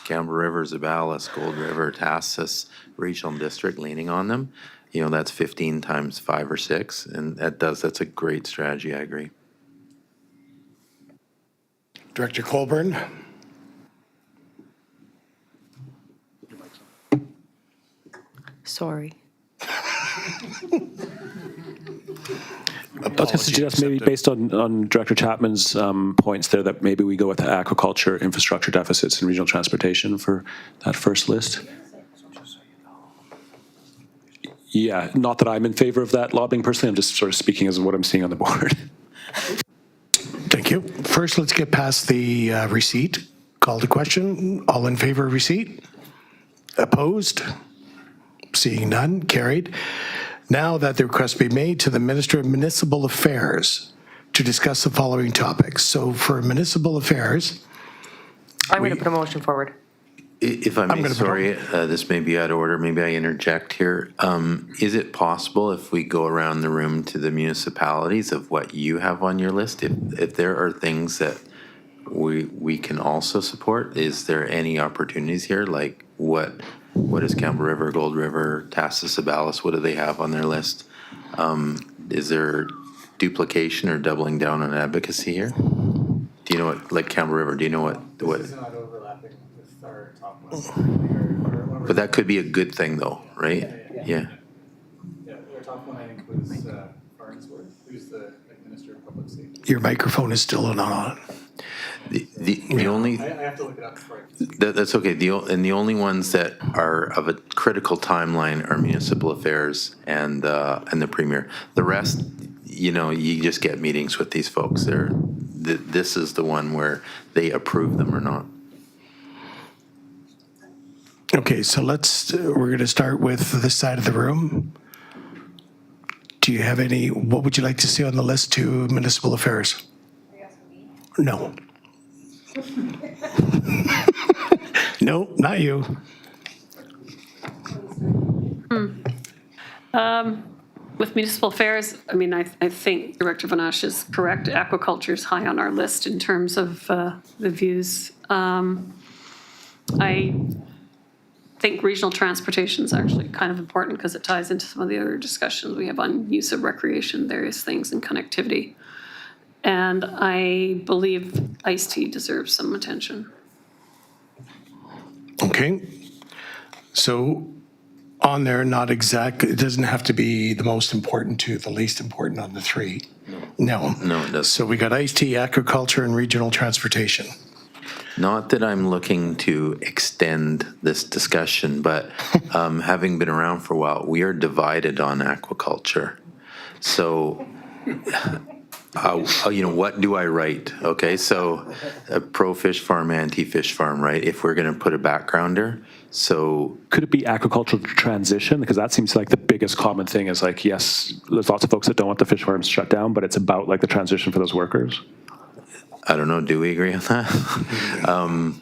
S5: Campbell River, Zabalas, Gold River, Tassus, regional district, leaning on them, that's 15 times 5 or 6. And that's a great strategy. I agree.
S1: Director Colburn?
S11: Sorry.
S4: I was going to suggest maybe based on Director Chapman's points there that maybe we go with the aquaculture, infrastructure deficits, and regional transportation for that first list. Yeah, not that I'm in favor of that lobbying personally. I'm just sort of speaking as what I'm seeing on the board.
S1: Thank you. First, let's get past the receipt. Call to question. All in favor of receipt? Opposed? Seeing none, carried. Now that the request be made to the Minister of Municipal Affairs to discuss the following topics. So for Municipal Affairs,
S11: I'm going to put a motion forward.
S5: If I may, sorry, this may be out of order. Maybe I interject here. Is it possible if we go around the room to the municipalities of what you have on your list, if there are things that we can also support, is there any opportunities here? Like what what is Campbell River, Gold River, Tassus, Sabalis, what do they have on their list? Is there duplication or doubling down on advocacy here? Do you know what, like Campbell River, do you know what?
S15: This is not overlapping with our top one.
S5: But that could be a good thing though, right? Yeah.
S15: Yeah, our top one, I think, was Farnsworth, who's the Minister of Public Safety.
S1: Your microphone is still not on.
S5: The only,
S15: I have to look it up before
S5: that's okay. And the only ones that are of a critical timeline are municipal affairs and the premier. The rest, you know, you just get meetings with these folks. This is the one where they approve them or not.
S1: Okay, so we're going to start with this side of the room. Do you have what would you like to see on the list to municipal affairs? No. No, not you.
S6: With municipal affairs, I mean, I think Director Vanash is correct. Aquaculture is high on our list in terms of the views. I think regional transportation is actually kind of important because it ties into some of the other discussions we have on use of recreation, various things, and connectivity. And I believe Ice-T deserves some attention.
S1: Okay. So on there, not exact, it doesn't have to be the most important to the least important on the three. No.
S5: No, it doesn't.
S1: So we got Ice-T, agriculture, and regional transportation.
S5: Not that I'm looking to extend this discussion, but having been around for a while, we are divided on aquaculture. So, you know, what do I write? Okay, so pro-fish farm, anti-fish farm, right? If we're going to put a backgrounder, so...
S4: Could it be agricultural transition? Because that seems like the biggest common thing is like, yes, there's lots of folks that don't want the fish farms shut down, but it's about like the transition for those workers.
S5: I don't know, do we agree on that?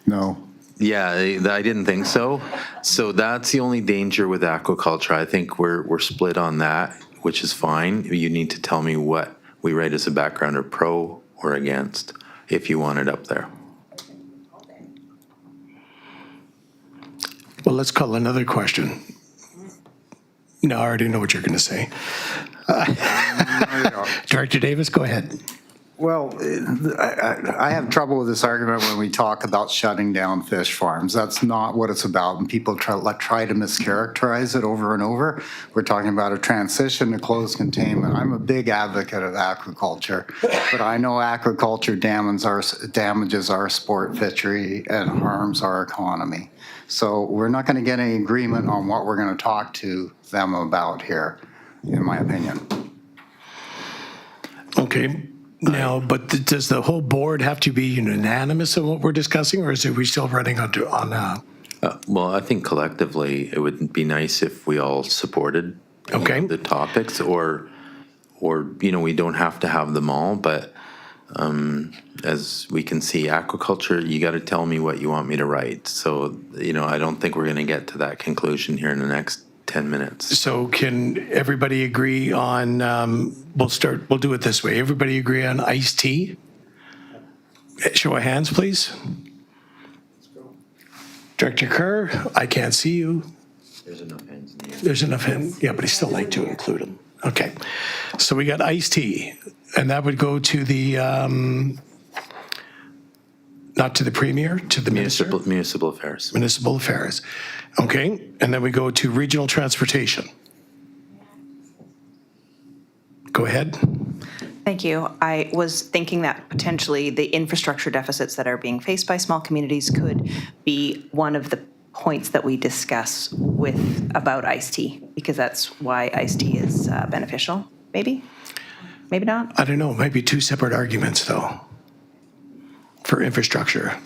S12: No.
S5: Yeah, I didn't think so. So that's the only danger with aquaculture. I think we're split on that, which is fine. You need to tell me what we write as a background, or pro or against, if you want it up there.
S1: Well, let's call another question. No, I already know what you're going to say. Director Davis, go ahead.
S12: Well, I have trouble with this argument when we talk about shutting down fish farms. That's not what it's about, and people try to mischaracterize it over and over. We're talking about a transition to closed containment. I'm a big advocate of aquaculture, but I know aquaculture damages our sport fishery and harms our economy. So we're not going to get any agreement on what we're going to talk to them about here, in my opinion.
S1: Okay. Now, but does the whole board have to be unanimous in what we're discussing, or is it we still running on?
S5: Well, I think collectively it would be nice if we all supported the topics, or you know, we don't have to have them all, but as we can see, aquaculture, you got to tell me what you want me to write. So, you know, I don't think we're going to get to that conclusion here in the next 10 minutes.
S1: So can everybody agree on, we'll do it this way. Everybody agree on Ice-T? Show of hands, please. Director Kerr, I can't see you.
S5: There's enough hands in the air.
S1: There's enough hands. Yeah, but I still like to include them. Okay. So we got Ice-T, and that would go to the, not to the premier, to the minister?
S5: Municipal affairs.
S1: Municipal affairs. Okay, and then we go to regional transportation. Go ahead.
S2: Thank you. I was thinking that potentially the infrastructure deficits that are being faced by small communities could be one of the points that we discuss about Ice-T, because that's why Ice-T is beneficial. Maybe? Maybe not?
S1: I don't know, it might be two separate arguments, though, for infrastructure.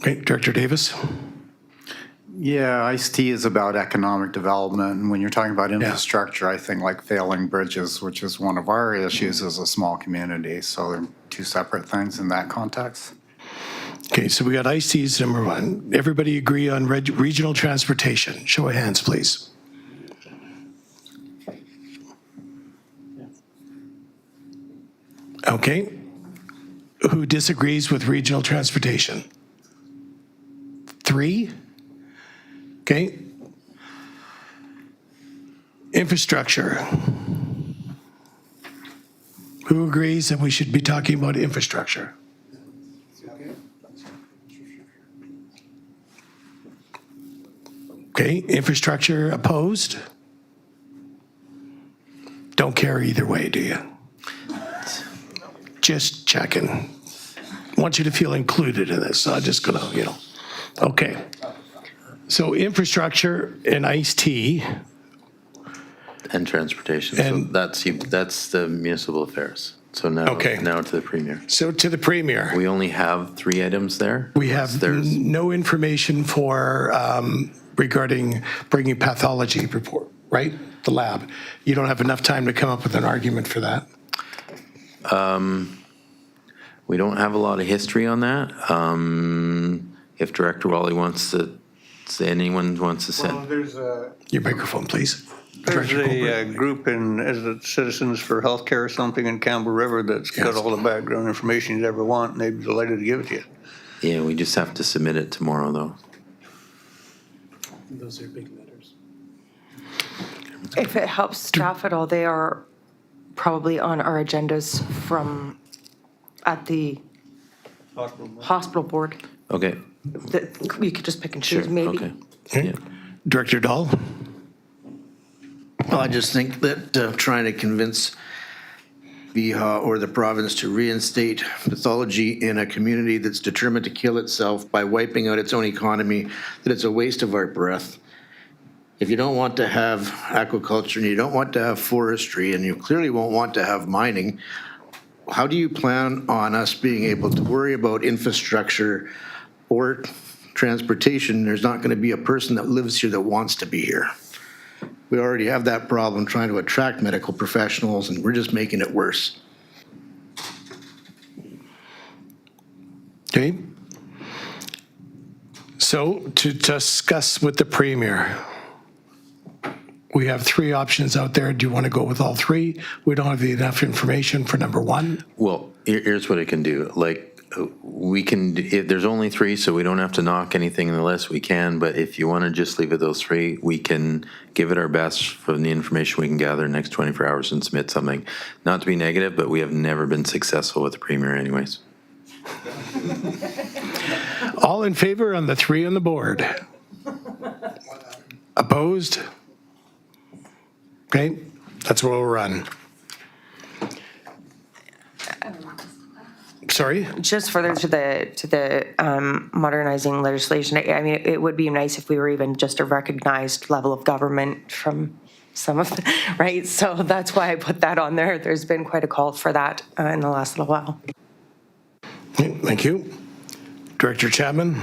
S1: Okay, Director Davis?
S12: Yeah, Ice-T is about economic development, and when you're talking about infrastructure, I think like failing bridges, which is one of our issues as a small community, so they're two separate things in that context.
S1: Okay, so we got Ice-T as number one. Everybody agree on regional transportation? Show of hands, please. Okay. Who disagrees with regional transportation? 3? Okay. Infrastructure. Who agrees that we should be talking about infrastructure? Okay, infrastructure opposed? Don't care either way, do you? Just checking. Want you to feel included in this, so I'm just gonna, Okay. So infrastructure and iced tea.
S5: And transportation. So
S1: And-
S5: that's the municipal affairs. So now,
S1: Okay.
S5: now to the premier.
S1: So to the premier.
S5: We only have 3 items there.
S1: We have
S5: There's,
S1: no information for, regarding bringing pathology report, right? The lab. You don't have enough time to come up with an argument for that.
S5: we don't have a lot of history on that. If Director Wally wants to, anyone wants to say.
S8: Well, there's a,
S1: Your microphone, please.
S8: there's
S1: Director Colbert.
S8: a group in, is it Citizens for Healthcare or something in Campbell River that's got
S1: Yes.
S8: all the background information you'd ever want, and they'd be delighted to give it to you.
S5: Yeah, we just have to submit it tomorrow, though.
S15: Those are big letters.
S11: If it helps staff at all, they are probably on our agendas from, at the hospital board.
S5: Okay.
S11: That we could just pick and
S5: Sure.
S11: choose, maybe.
S5: Okay.
S1: Okay.
S5: Yeah.
S1: Director Dahl?
S9: Well, I just think that trying to convince VIHA or the province to reinstate pathology in a community that's determined to kill itself by wiping out its own economy, that it's a waste of our breath. If you don't want to have aquaculture and you don't want to have forestry and you clearly won't want to have mining, how do you plan on us being able to worry about infrastructure or transportation? There's not going to be a person that lives here that wants to be here. We already have that problem trying to attract medical professionals, and we're just making it worse.
S1: Okay. So to discuss with the premier, we have 3 options out there. Do you want to go with all 3? We don't have enough information for number 1.
S5: Well, here's what it can do. Like, we can, if there's only 3, so we don't have to knock anything in the list, we can, but if you want to just leave it those 3, we can give it our best from the information we can gather in the next 24 hours and submit something. Not to be negative, but we have never been successful with the premier anyways.
S1: All in favor on the 3 on the board? Opposed? Okay, that's where we'll run. Sorry?
S11: Just further to the modernizing legislation, I mean, it would be nice if we were even just a recognized level of government from some of, right? So that's why I put that on there. There's been quite a call for that in the last little while.
S1: Okay, thank you. Director Chapman?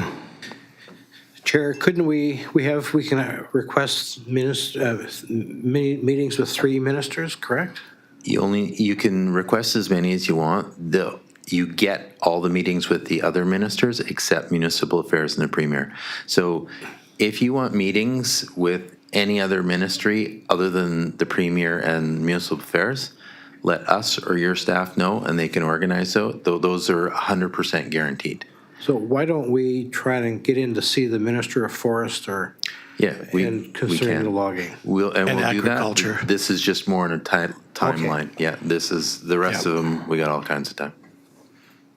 S10: Chair, couldn't we can request meetings with 3 ministers, correct?
S5: You can request as many as you want. You get all the meetings with the other ministers except municipal affairs and the premier. So if you want meetings with any other ministry other than the premier and municipal affairs, let us or your staff know and they can organize those are 100% guaranteed.
S10: So why don't we try and get in to see the Minister of Forest or
S5: Yeah,
S10: and concerning the logging?
S5: We'll do
S1: agriculture.
S5: that. This is just more in a timeline. Yeah, this is the rest of them. We got all kinds of time.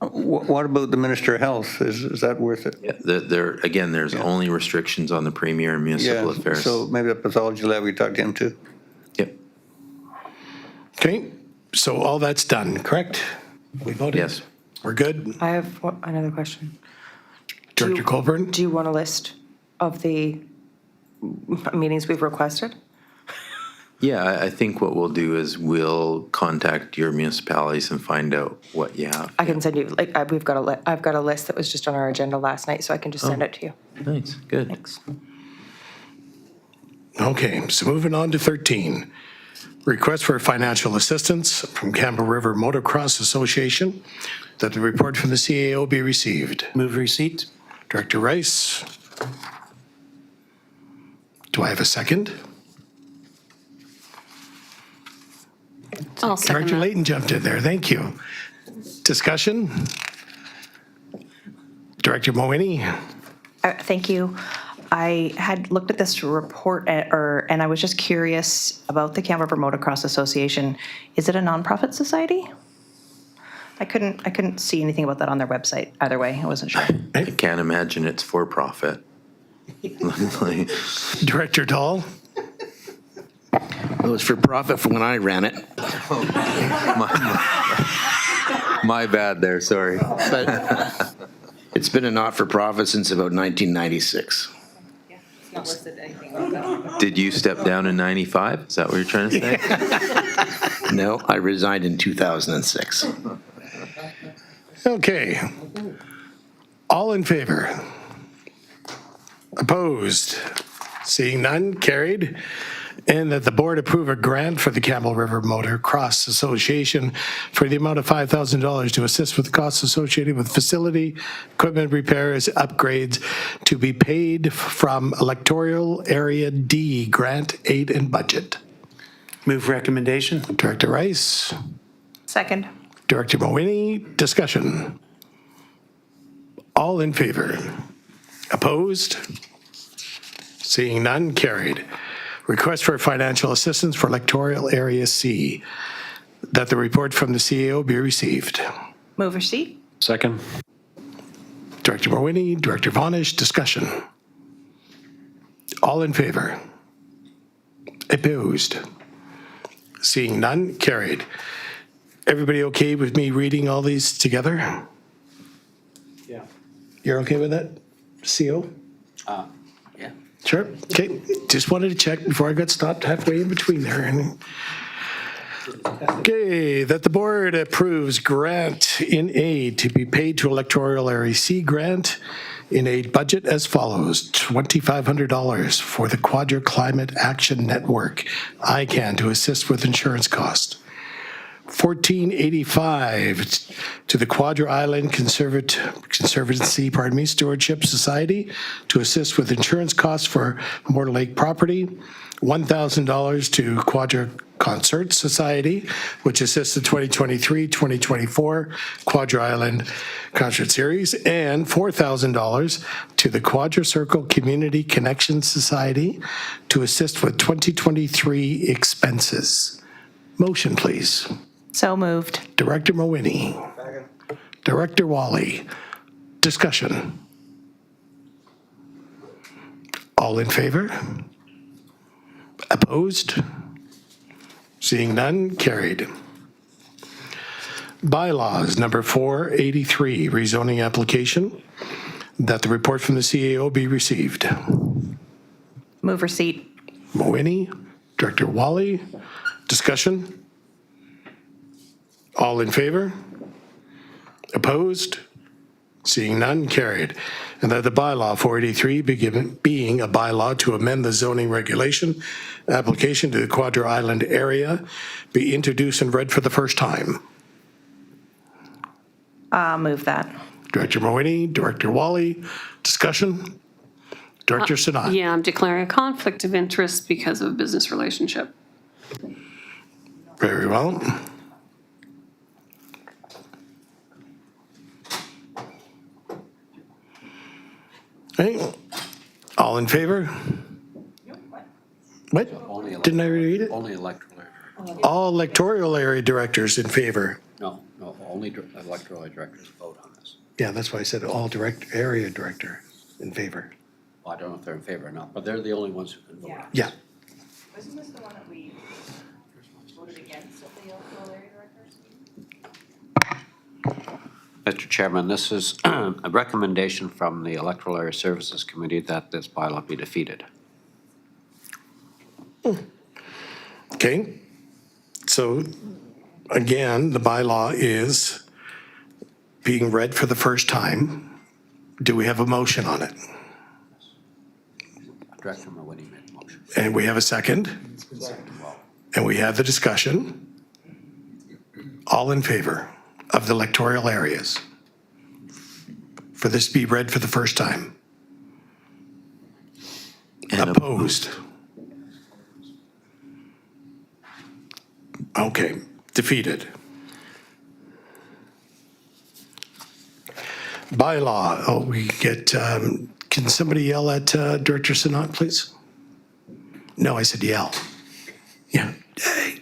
S8: What about the Minister of Health? Is that worth it?
S5: Yeah, there's only restrictions on the premier and municipal affairs.
S8: So maybe the pathology lab, we talk to him too.
S5: Yep.
S1: Okay, so all that's done, correct? We voted?
S5: Yes.
S1: We're good?
S11: I have another question.
S1: Director Colburn?
S11: Do you want a list of the meetings we've requested?
S5: Yeah, I think what we'll do is we'll contact your municipalities and find out what you have.
S11: I can send you, I've got a list that was just on our agenda last night, so I can just send it to you.
S5: Nice, good.
S11: Thanks.
S1: Okay, so moving on to 13. Request for financial assistance from Campbell River Motocross Association, that the report from the CAO be received.
S3: Move receipt.
S1: Director Rice. Do I have a second?
S6: I'll second
S1: Director
S6: that.
S1: Layton jumped in there, thank you. Discussion? Director Moini?
S2: Thank you. I had looked at this report and I was just curious about the Campbell River Motocross Association. Is it a nonprofit society? I couldn't see anything about that on their website. Either way, I wasn't sure.
S5: I can't imagine it's for profit.
S1: Director Dahl?
S9: It was for profit from when I ran it.
S5: My bad there, sorry.
S9: But it's been a not-for-profit since about 1996.
S2: It's not listed anything like that.
S5: Did you step down in 95? Is that what you're trying to say?
S9: No, I resigned in 2006.
S1: Okay. All in favor? Opposed? Seeing none, carried. And that the board approve a grant for the Campbell River Motocross Association for the amount of $5,000 to assist with the costs associated with facility, equipment repairs, upgrades to be paid from Electoral Area D Grant Aid and Budget.
S3: Move recommendation.
S1: Director Rice,
S2: Second.
S1: Director Mawhinney, discussion. All in favor? Opposed? Seeing none, carried. Request for financial assistance for Electoral Area C, that the report from the CAO be received.
S2: Move receipt.
S4: Second.
S1: Director Mawhinney, Director Vonish, discussion. All in favor? Opposed? Seeing none, carried. Everybody okay with me reading all these together?
S10: Yeah.
S1: You're okay with that, CO?
S16: Yeah.
S1: Sure. Okay. Just wanted to check before I got stopped halfway in between there. Okay, that the board approves grant in aid to be paid to Electoral Area C grant in aid budget as follows: $2,500 for the Quadra Climate Action Network, ICANN, to assist with insurance costs. $1,485 to the Quadra Island Conservancy, Stewardship Society to assist with insurance costs for Mortar Lake property. $1,000 to Quadra Concert Society, which assists the 2023-2024 Quadra Island Concert Series, and $4,000 to the Quadra Circle Community Connection Society to assist with 2023 expenses. Motion, please.
S2: So moved.
S1: Director Mawhinney. Director Wally. Discussion. All in favor? Opposed? Seeing none, carried. Bylaws, number 483, rezoning application, that the report from the CAO be received.
S2: Move receipt.
S1: Mawhinney, Director Wally, discussion. All in favor? Opposed? Seeing none, carried. And that the bylaw 483 being a bylaw to amend the zoning regulation application to the Quadra Island area be introduced and read for the first time.
S2: Move that.
S1: Director Mawhinney, Director Wally, discussion. Director Sanat.
S6: Yeah, I'm declaring a conflict of interest because of a business relationship.
S1: Very well. Okay. All in favor? What? Didn't I read it?
S16: Only electoral area.
S1: All electoral area directors in favor.
S16: No, only electoral directors vote on this.
S1: Yeah, that's why I said all area director in favor.
S16: Well, I don't know if they're in favor or not, but they're the only ones who can vote on it.
S1: Yeah.
S2: Wasn't this the one that we voted against of the electoral area directors?
S16: Mr. Chairman, this is a recommendation from the Electoral Area Services Committee that this bylaw be defeated.
S1: Okay. So again, the bylaw is being read for the first time. Do we have a motion on it?
S16: Director Mawhinney made the motion.
S1: And we have a second? And we have the discussion. All in favor of the electoral areas for this to be read for the first time?
S5: And
S1: opposed? Okay, defeated. Bylaw, we get Can somebody yell at Director Sinat, please? No, I said yell. Yeah. Hey.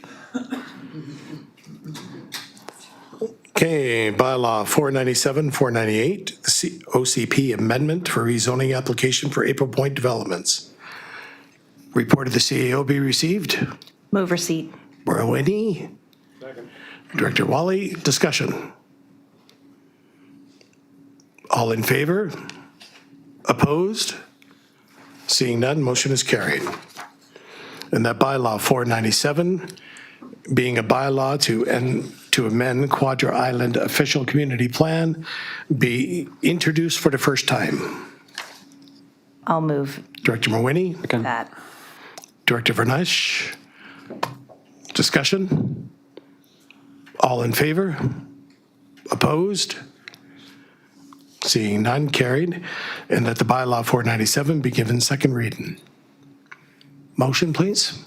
S1: Okay, bylaw 497, 498, the OCP amendment for rezoning application for April Point Developments. Report of the CAO be received.
S2: Move receipt.
S1: Moini. Director Wally, discussion. All in favor? Opposed? Seeing none, motion is carried. And that bylaw 497, being a bylaw to amend Quadra Island official community plan, be introduced for the first time.
S2: I'll move
S1: Director Moini,
S2: that.
S1: Director Vernesh, discussion. All in favor? Opposed? Seeing none, carried. And that the bylaw 497 be given second reading. Motion, please.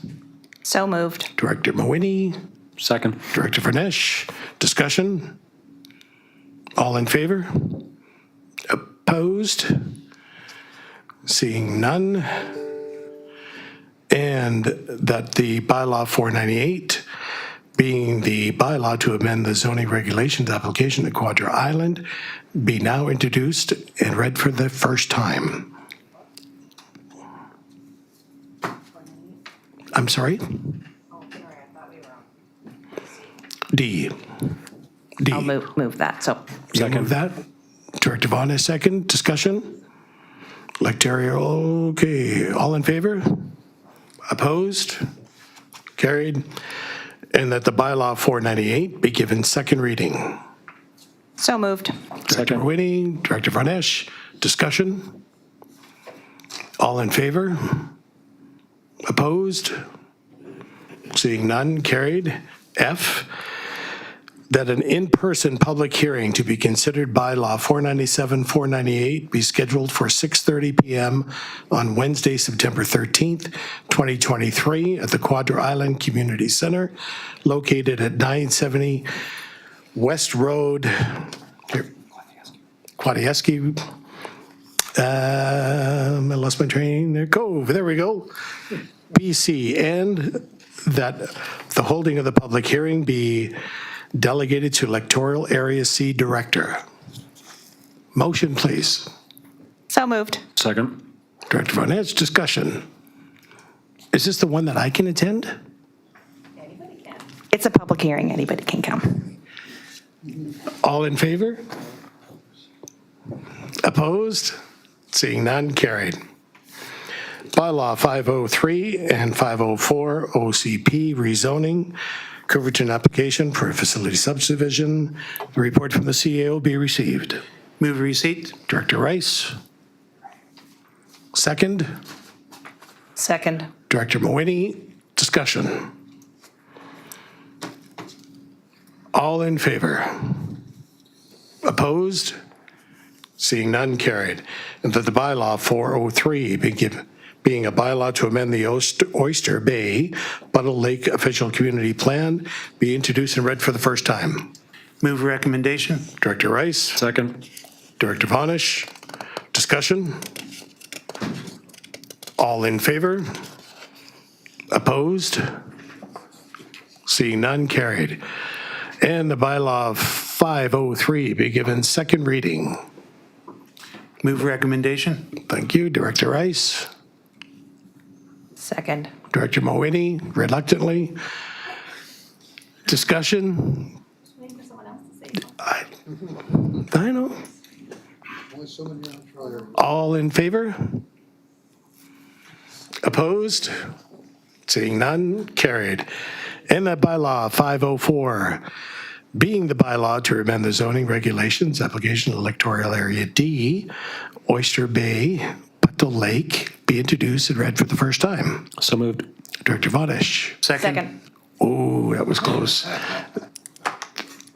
S2: So moved.
S1: Director Moini,
S4: Second.
S1: Director Vernesh, discussion. All in favor? Opposed? Seeing none. And that the bylaw 498, being the bylaw to amend the zoning regulations application at Quadra Island, be now introduced and read for the first time. I'm sorry? D. D.
S2: I'll move that, so.
S1: You move that? Director Vaughn is second. Discussion? Lecterio, okay. All in favor? Opposed? Carried. And that the bylaw 498 be given second reading.
S2: So moved.
S1: Director Whitty, Director Varnesh, discussion? All in favor? Opposed? Seeing none, carried. F, that an in-person public hearing to be considered bylaw 497, 498 be scheduled for 6:30 PM on Wednesday, September 13th, 2023 at the Quadra Island Community Center located at 970 West Road, Quadieski. I lost my train there. Cove, there we go. BC, and that the holding of the public hearing be delegated to Electoral Area C Director. Motion, please.
S2: So moved.
S4: Second.
S1: Director Von Edge, discussion. Is this the one that I can attend?
S2: It's a public hearing. Anybody can come.
S1: All in favor? Opposed? Seeing none, carried. Bylaw 503 and 504 OCP rezoning, Coverton application for a facility subdivision. The report from the CAO be received.
S3: Move receipt.
S1: Director Rice. Second.
S2: Second.
S1: Director Moini, discussion. All in favor? Opposed? Seeing none, carried. And that the bylaw 403 being a bylaw to amend the Oyster Bay Buttle Lake Official Community Plan be introduced and read for the first time.
S3: Move recommendation.
S1: Director Rice.
S4: Second.
S1: Director Vonish. Discussion. All in favor? Opposed? Seeing none, carried. And the bylaw 503 be given second reading.
S3: Move recommendation.
S1: Thank you, Director Rice.
S2: Second.
S1: Director Moini, reluctantly. Discussion? I know. All in favor? Opposed? Seeing none, carried. And that bylaw 504, being the bylaw to amend the zoning regulations, application of electoral area D, Oyster Bay, Buttle Lake, be introduced and read for the first time.
S4: So moved.
S1: Director Vonish.
S2: Second.
S1: Oh, that was close.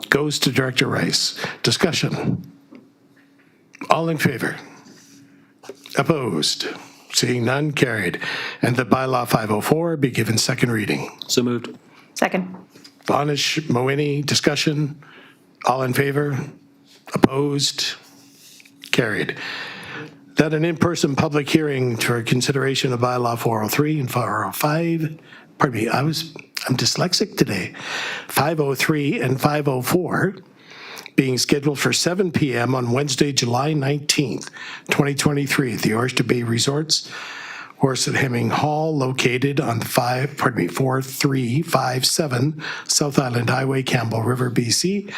S1: Goes to Director Rice. Discussion. All in favor? Opposed? Seeing none, carried. And the bylaw 504 be given second reading.
S4: So moved.
S2: Second.
S1: Vonish, Moini, discussion. All in favor? Opposed? Carried. that an in-person public hearing for consideration of bylaw 403 and 405, pardon me, I'm dyslexic today, 503 and 504, being scheduled for 7 p.m. on Wednesday, July 19th, 2023 at the Oyster Bay Resorts, Horse at Hemming Hall, located on 4357 South Island Highway, Campbell River, BC,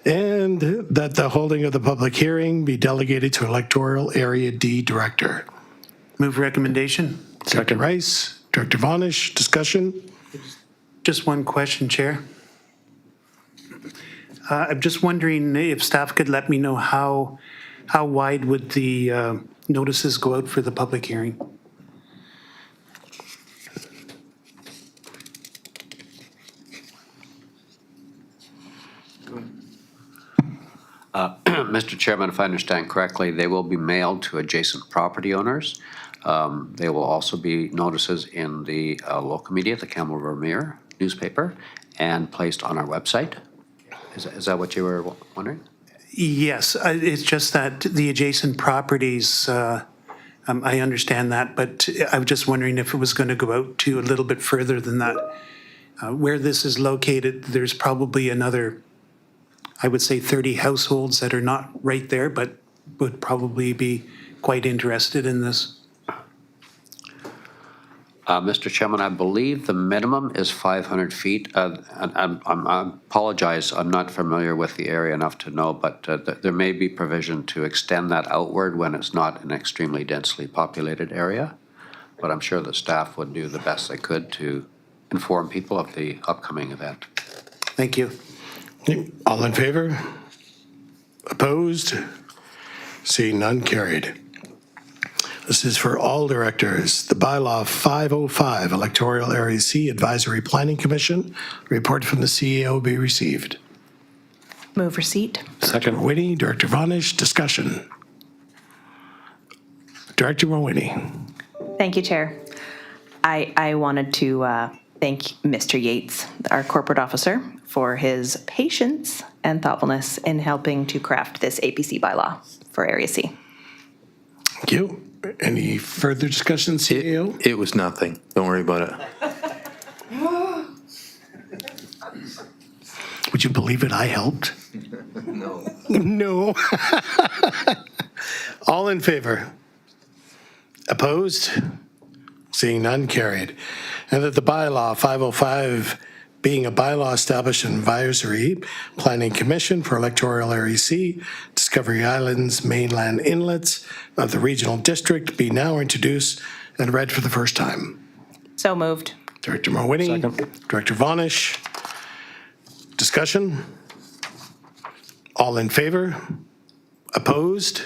S1: and that the holding of the public hearing be delegated to Electoral Area D Director.
S3: Move recommendation.
S1: Director Rice, Director Vonish, discussion?
S3: Just one question, Chair. I'm just wondering if staff could let me know how wide would the notices go out for the public hearing?
S16: Mr. Chairman, if I understand correctly, they will be mailed to adjacent property owners. They will also be notices in the local media, the Campbell River Mirror newspaper, and placed on our website. Is that what you were wondering?
S3: Yes, it's just that the adjacent properties, I understand that, but I was just wondering if it was going to go out to a little bit further than that. Where this is located, there's probably another, I would say 30 households that are not right there, but would probably be quite interested in this.
S16: Mr. Chairman, I believe the minimum is 500 feet. I apologize, I'm not familiar with the area enough to know, but there may be provision to extend that outward when it's not an extremely densely populated area. But I'm sure the staff would do the best they could to inform people of the upcoming event.
S3: Thank you.
S1: All in favor? Opposed? Seeing none, carried. This is for all directors. The bylaw 505, Electoral Area C Advisory Planning Commission. Report from the CEO be received.
S2: Move receipt.
S1: Second. Mulwini, Director Vonish, discussion. Director Mulwini.
S2: Thank you, Chair. I wanted to thank Mr. Yates, our corporate officer, for his patience and thoughtfulness in helping to craft this APC bylaw for Area C.
S1: Thank you. Any further discussion, CEO?
S5: It was nothing. Don't worry about it.
S1: Would you believe it? I helped.
S5: No.
S1: No. All in favor? Opposed? Seeing none, carried. And that the bylaw 505, being a bylaw established an advisory planning commission for Electoral Area C, Discovery Islands, mainland inlets of the regional district, be now introduced and read for the first time.
S2: So moved.
S1: Director Mulwini.
S4: Second.
S1: Director Vonish. Discussion? All in favor? Opposed?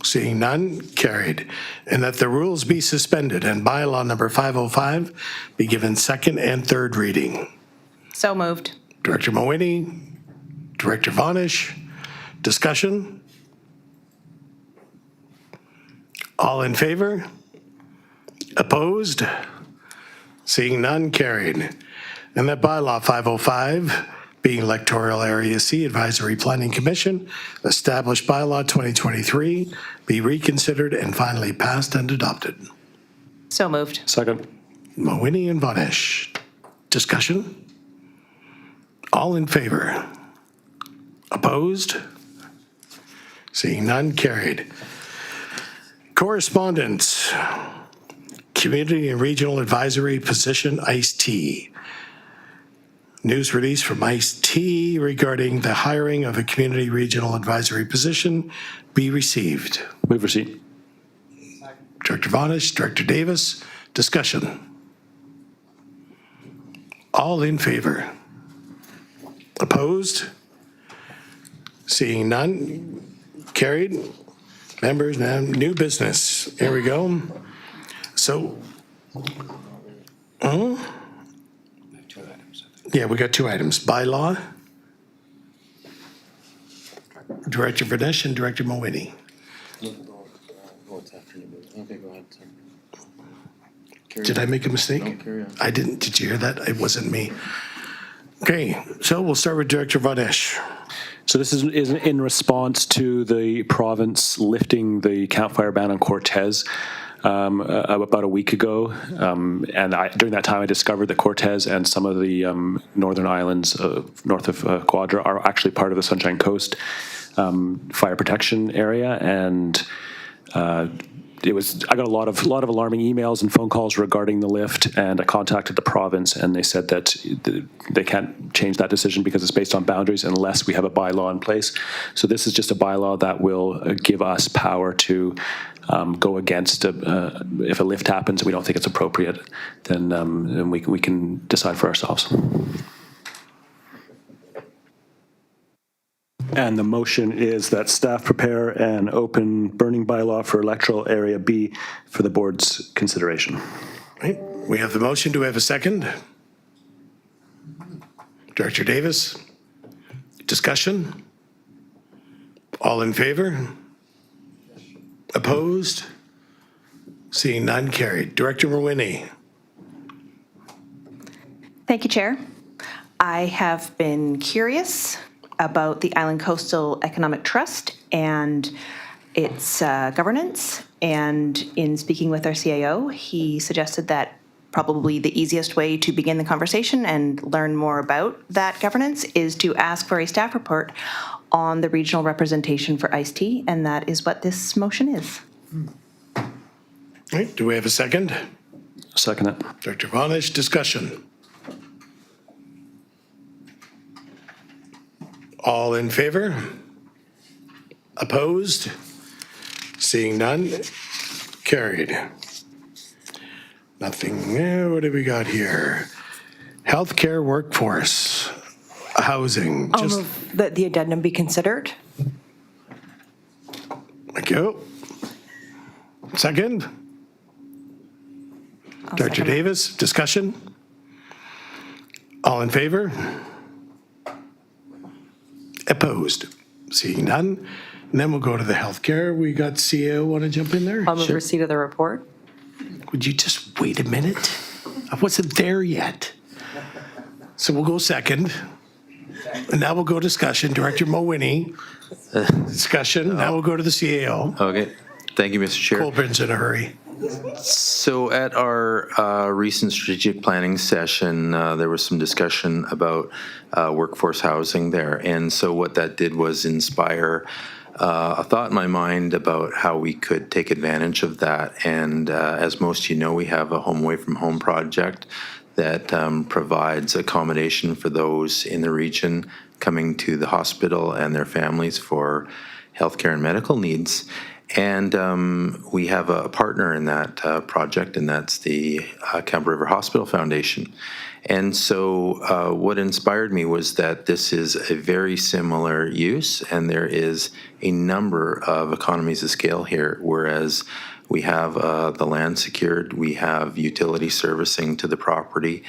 S1: Seeing none, carried. And that the rules be suspended and bylaw number 505 be given second and third reading.
S2: So moved.
S1: Director Mulwini, Director Vonish, discussion? All in favor? Opposed? Seeing none, carried. And that bylaw 505, being Electoral Area C Advisory Planning Commission, established bylaw 2023, be reconsidered and finally passed and adopted.
S2: So moved.
S4: Second.
S1: Mulwini and Vonish. Discussion? All in favor? Opposed? Seeing none, carried. Correspondence. Community and Regional Advisory Position, ICE-T. News release from ICE-T regarding the hiring of a Community Regional Advisory position be received.
S4: Move receipt.
S1: Director Vonish, Director Davis, discussion. All in favor? Opposed? Seeing none, carried. Members, now new business. Here we go. So, yeah, we got two items. Bylaw. Director Vonish and Director Mulwini. Did I make a mistake? I didn't. Did you hear that? It wasn't me. Okay, so we'll start with Director Vonish.
S4: So this is in response to the province lifting the campfire ban on Cortez about a week ago. And during that time, I discovered that Cortez and some of the northern islands north of Quadra are actually part of the Sunshine Coast fire protection area. And I got a lot of alarming emails and phone calls regarding the lift, and I contacted the province, and they said that they can't change that decision because it's based on boundaries unless we have a bylaw in place. So this is just a bylaw that will give us power to go against if a lift happens and we don't think it's appropriate, then we can decide for ourselves. And the motion is that staff prepare an open burning bylaw for electoral area B for the board's consideration.
S1: Right. We have the motion. Do we have a second? Director Davis? Discussion? All in favor? Opposed? Seeing none, carried. Director Mawhinney?
S2: Thank you, Chair. I have been curious about the Island Coastal Economic Trust and its governance. And in speaking with our CAO, he suggested that probably the easiest way to begin the conversation and learn more about that governance is to ask for a staff report on the regional representation for iced tea, and that is what this motion is.
S1: All right. Do we have a second?
S4: Second it.
S1: Director Vonage, discussion? All in favor? Opposed? Seeing none, carried. Nothing. What do we got here? Healthcare workforce, housing.
S11: I'll move that the addendum be considered.
S1: Thank you. Second? Director Davis, discussion? All in favor? Opposed? Seeing none. And then we'll go to the healthcare. We got CAO want to jump in there?
S11: I'll move receipt of the report.
S1: Would you just wait a minute? I wasn't there yet. So we'll go second. And now we'll go discussion. Director Mawhinney, discussion. Now we'll go to the CAO.
S5: Okay. Thank you, Mr. Chair.
S1: Colburn's in a hurry.
S5: So at our recent strategic planning session, there was some discussion about workforce housing there. And so what that did was inspire a thought in my mind about how we could take advantage of that. And as most of you know, we have a home away from home project that provides accommodation for those in the region coming to the hospital and their families for healthcare and medical needs. And we have a partner in that project, and that's the Campbell River Hospital Foundation. And so what inspired me was that this is a very similar use, and there is a number of economies of scale here, whereas we have the land secured, we have utility servicing to the property,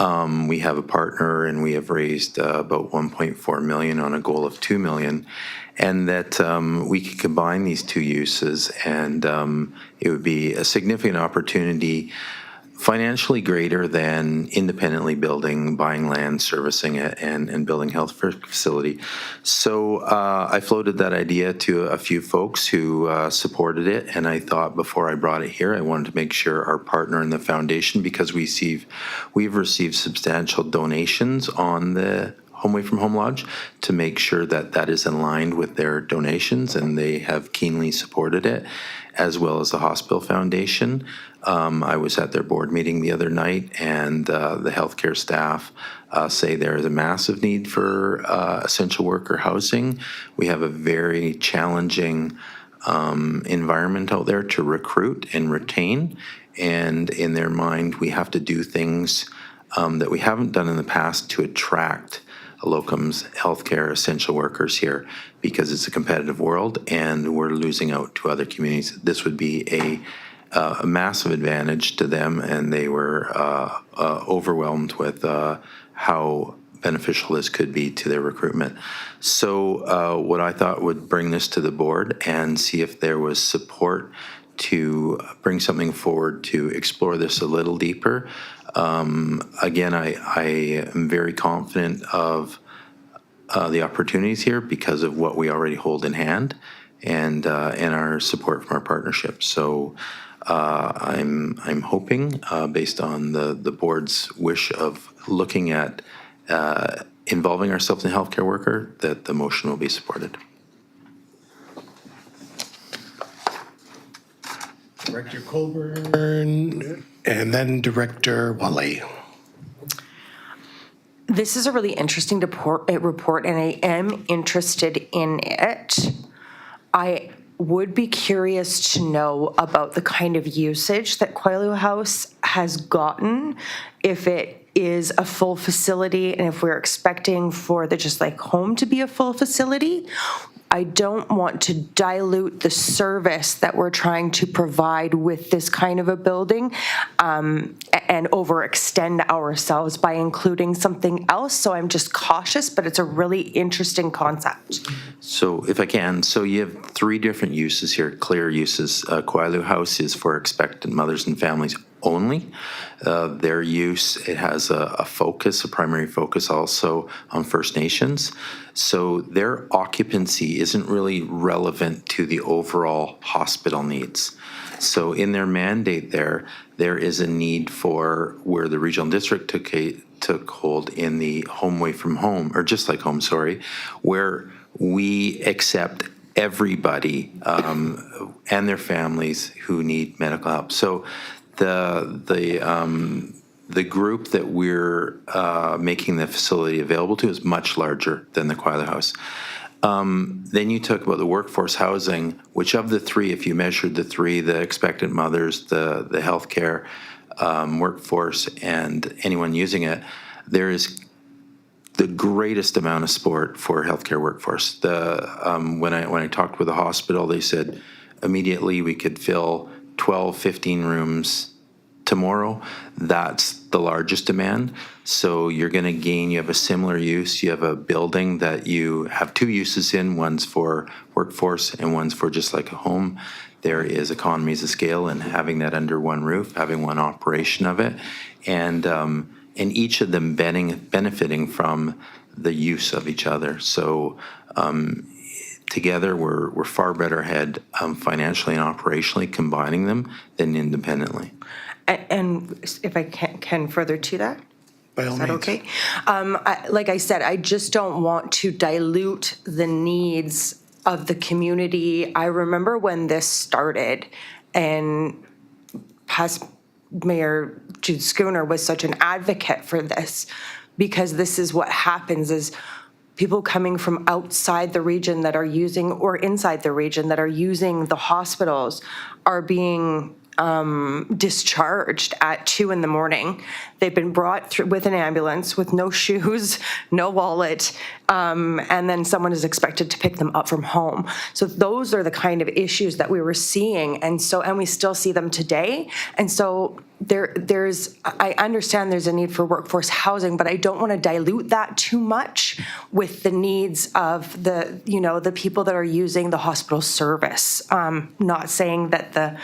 S5: we have a partner, and we have raised about 1.4 million on a goal of 2 million. And that we could combine these two uses, and it would be a significant opportunity, financially greater than independently buying land, servicing it, and building health facility. So I floated that idea to a few folks who supported it, and I thought before I brought it here, I wanted to make sure our partner in the foundation, because we've received substantial donations on the Home Away from Home Lodge, to make sure that that is in line with their donations, and they have keenly supported it, as well as the Hospital Foundation. I was at their board meeting the other night, and the healthcare staff say there is a massive need for essential worker housing. We have a very challenging environment out there to recruit and retain, and in their mind, we have to do things that we haven't done in the past to attract locums healthcare essential workers here, because it's a competitive world and we're losing out to other communities. This would be a massive advantage to them, and they were overwhelmed with how beneficial this could be to their recruitment. So what I thought would bring this to the board and see if there was support to bring something forward to explore this a little deeper. Again, I am very confident of the opportunities here because of what we already hold in hand and our support from our partnership. So I'm hoping, based on the board's wish of looking at involving ourselves in healthcare worker, that the motion will be supported.
S1: Director Colburn, and then Director Wally.
S11: This is a really interesting report, and I am interested in it. I would be curious to know about the kind of usage that Quailoo House has gotten, if it is a full facility, and if we're expecting for the Just Like Home to be a full facility. I don't want to dilute the service that we're trying to provide with this kind of a building and overextend ourselves by including something else. So I'm just cautious, but it's a really interesting concept.
S5: So if I can, so you have 3 different uses here, clear uses. Quailoo House is for expectant mothers and families only. Their use, it has a focus, a primary focus also on First Nations. So their occupancy isn't really relevant to the overall hospital needs. So in their mandate there is a need for where the regional district took hold in the Home Away from Home, or Just Like Home, where we accept everybody and their families who need medical help. So the group that we're making the facility available to is much larger than the Quailoo House. Then you talk about the workforce housing, which of the 3, if you measured the 3, the expectant mothers, the healthcare workforce, and anyone using it, there is the greatest amount of support for healthcare workforce. When I talked with the hospital, they said immediately we could fill 12, 15 rooms tomorrow. That's the largest demand. So you're going to gain, you have a similar use. You have a building that you have 2 uses in, one's for workforce and one's for Just Like a Home. There is economies of scale in having that under one roof, having one operation of it, and each of them benefiting from the use of each other. So together we're far better ahead financially and operationally combining them than independently.
S11: And if I can further to that?
S1: By all
S11: Is that
S1: means.
S11: okay? Like I said, I just don't want to dilute the needs of the community. I remember when this started and past Mayor Jude Schooner was such an advocate for this, because this is what happens is people coming from outside the region that are using, or inside the region that are using the hospitals, are being discharged at 2 a.m. They've been brought through with an ambulance with no shoes, no wallet, and then someone is expected to pick them up from home. So those are the kind of issues that we were seeing, and we still see them today. And so I understand there's a need for workforce housing, but I don't want to dilute that too much with the needs of the people that are using the hospital service. Not saying that the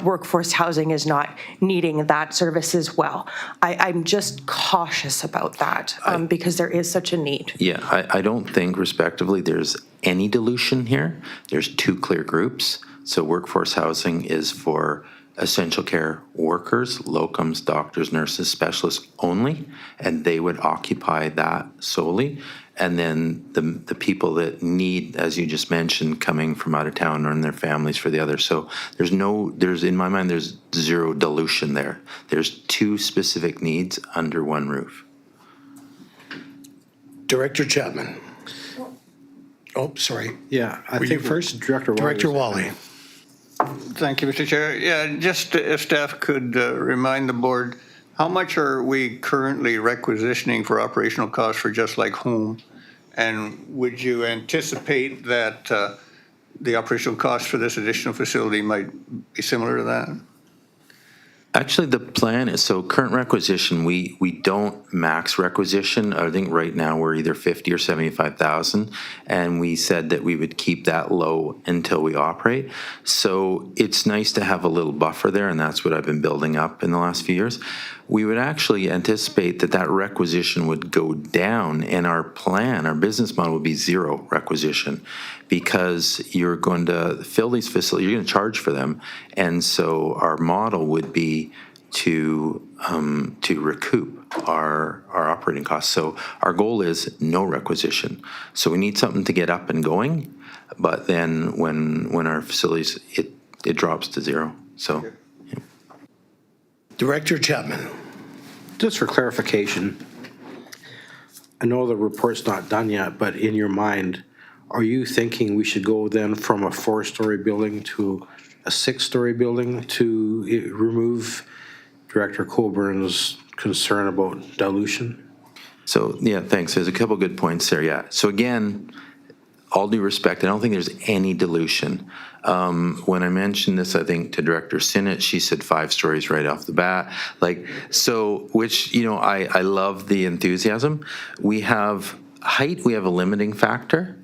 S11: workforce housing is not needing that service as well. I'm just cautious about that because there is such a need.
S5: Yeah, I don't think, respectively, there's any dilution here. There's 2 clear groups. So workforce housing is for essential care workers, locums, doctors, nurses, specialists only, and they would occupy that solely. And then the people that need, as you just mentioned, coming from out of town or in their families for the other. So in my mind, there's 0 dilution there. There's 2 specific needs under one roof.
S1: Director Chapman. Oh, sorry.
S10: Yeah, I
S1: Were
S10: think
S1: you first?
S10: Director Wally.
S1: Director Wally.
S8: Thank you, Mr. Chair. Yeah, just if staff could remind the board, how much are we currently requisitioning for operational costs for Just Like Home? And would you anticipate that the operational cost for this additional facility might be similar to that?
S5: Actually, the plan is, so current requisition, we don't max requisition. I think right now we're either 50 or 75,000, and we said that we would keep that low until we operate. So it's nice to have a little buffer there, and that's what I've been building up in the last few years. We would actually anticipate that that requisition would go down, and our plan, our business model would be zero requisition, because you're going to fill these facilities, you're going to charge for them, and so our model would be to recoup our operating costs. So our goal is no requisition. So we need something to get up and going, but then when our facilities, it drops to zero. So.
S1: Director Chapman.
S10: Just for clarification, I know the report's not done yet, but in your mind, are you thinking we should go then from a 4-story building to a 6-story building to remove Director Colburn's concern about dilution?
S5: So, yeah, thanks. There's a couple good points there, yeah. So again, all due respect, I don't think there's any dilution. When I mentioned this, I think to Director Sinnott, she said 5 stories right off the bat. Like, so, which, you know, I love the enthusiasm. We have height, we have a limiting factor.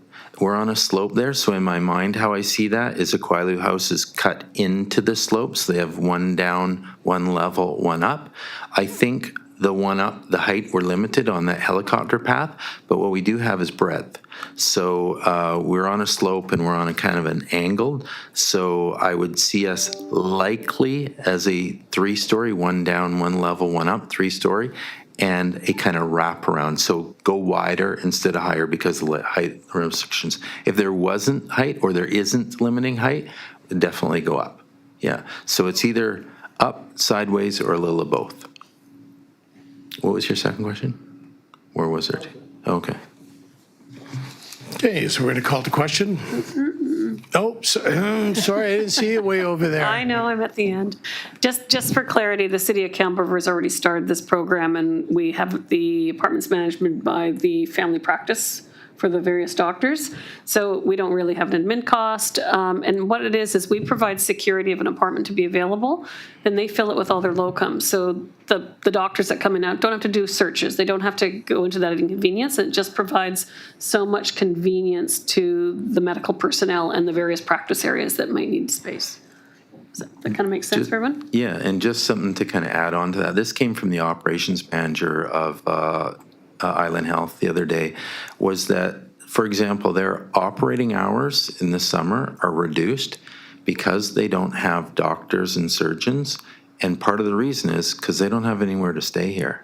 S5: We're on a slope there, so in my mind, how I see that is Aquailu House is cut into the slopes. They have one down, one level, one up. I think the one up, the height, we're limited on that helicopter path, but what we do have is breadth. So we're on a slope and we're on a kind of an angle. So I would see us likely as a 3-story, one down, one level, one up, 3-story, and a kind of wraparound. So go wider instead of higher because of the height restrictions. If there wasn't height or there isn't limiting height, definitely go up. Yeah. So it's either up, sideways, or a little of both. What was your second question? Or was there? Okay.
S1: Okay, so we're going to call the question. Oh, sorry, I didn't see it way over there.
S6: I know, I'm at the end. Just for clarity, the city of Campbell River has already started this program, and we have the apartments management by the family practice for the various doctors. So we don't really have an admin cost. And what it is we provide security of an apartment to be available, then they fill it with all their locums. So the doctors that come in out don't have to do searches. They don't have to go into that inconvenience. It just provides so much convenience to the medical personnel and the various practice areas that might need space. Does that kind of make sense for everyone?
S5: Yeah, and just something to kind of add on to that. This came from the operations manager of Island Health the other day, was that, for example, their operating hours in the summer are reduced because they don't have doctors and surgeons. And part of the reason is because they don't have anywhere to stay here.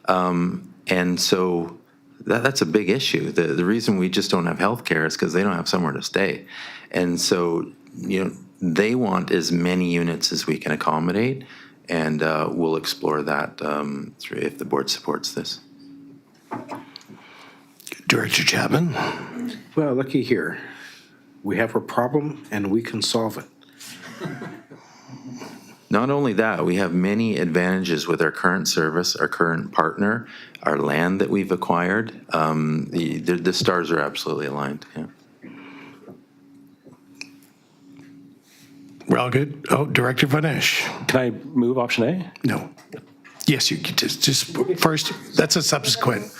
S5: And so that's a big issue. The reason we just don't have health care is because they don't have somewhere to stay. And so, you know, they want as many units as we can accommodate, and we'll explore that if the board supports this.
S1: Director Chapman.
S10: Well, looky here. We have a problem and we can solve it.
S5: Not only that, we have many advantages with our current service, our current partner, our land that we've acquired. The stars are absolutely aligned. Yeah.
S1: We're all good? Oh, Director Vanesh.
S4: Can I move option A?
S1: No. Yes, you can just first, that's a subsequent.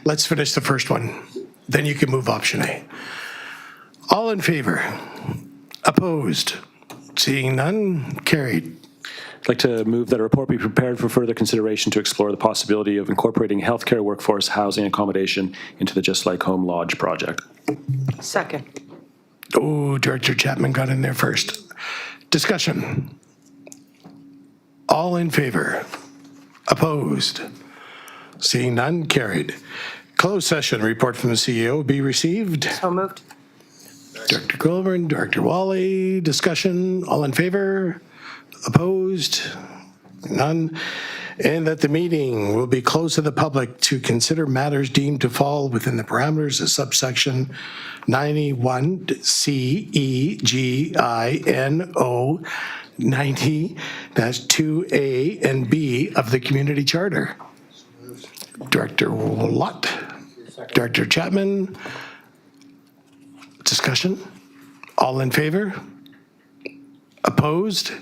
S1: Let's finish the first one. Then you can move option A. All in favor? Opposed? Seeing none? Carried.
S4: I'd like to move that a report be prepared for further consideration to explore the possibility of incorporating healthcare workforce housing accommodation into the Just Like Home Lodge project.
S11: Second.
S1: Oh, Director Chapman got in there first. Discussion. All in favor? Opposed? Seeing none? Carried. Closed session report from the CEO be received.
S11: So moved.
S1: Director Colburn, Director Wally, discussion. All in favor? Opposed? None. And that the meeting will be closed to the public to consider matters deemed to fall within the parameters of subsection 91CEGINO 90-2A and B of the Community Charter. Director Lott, Director Chapman, discussion. All in favor? Opposed?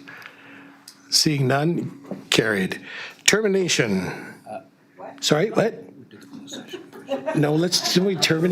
S1: Seeing none, Carried. Termination. Sorry, what? No, let's, do we terminate?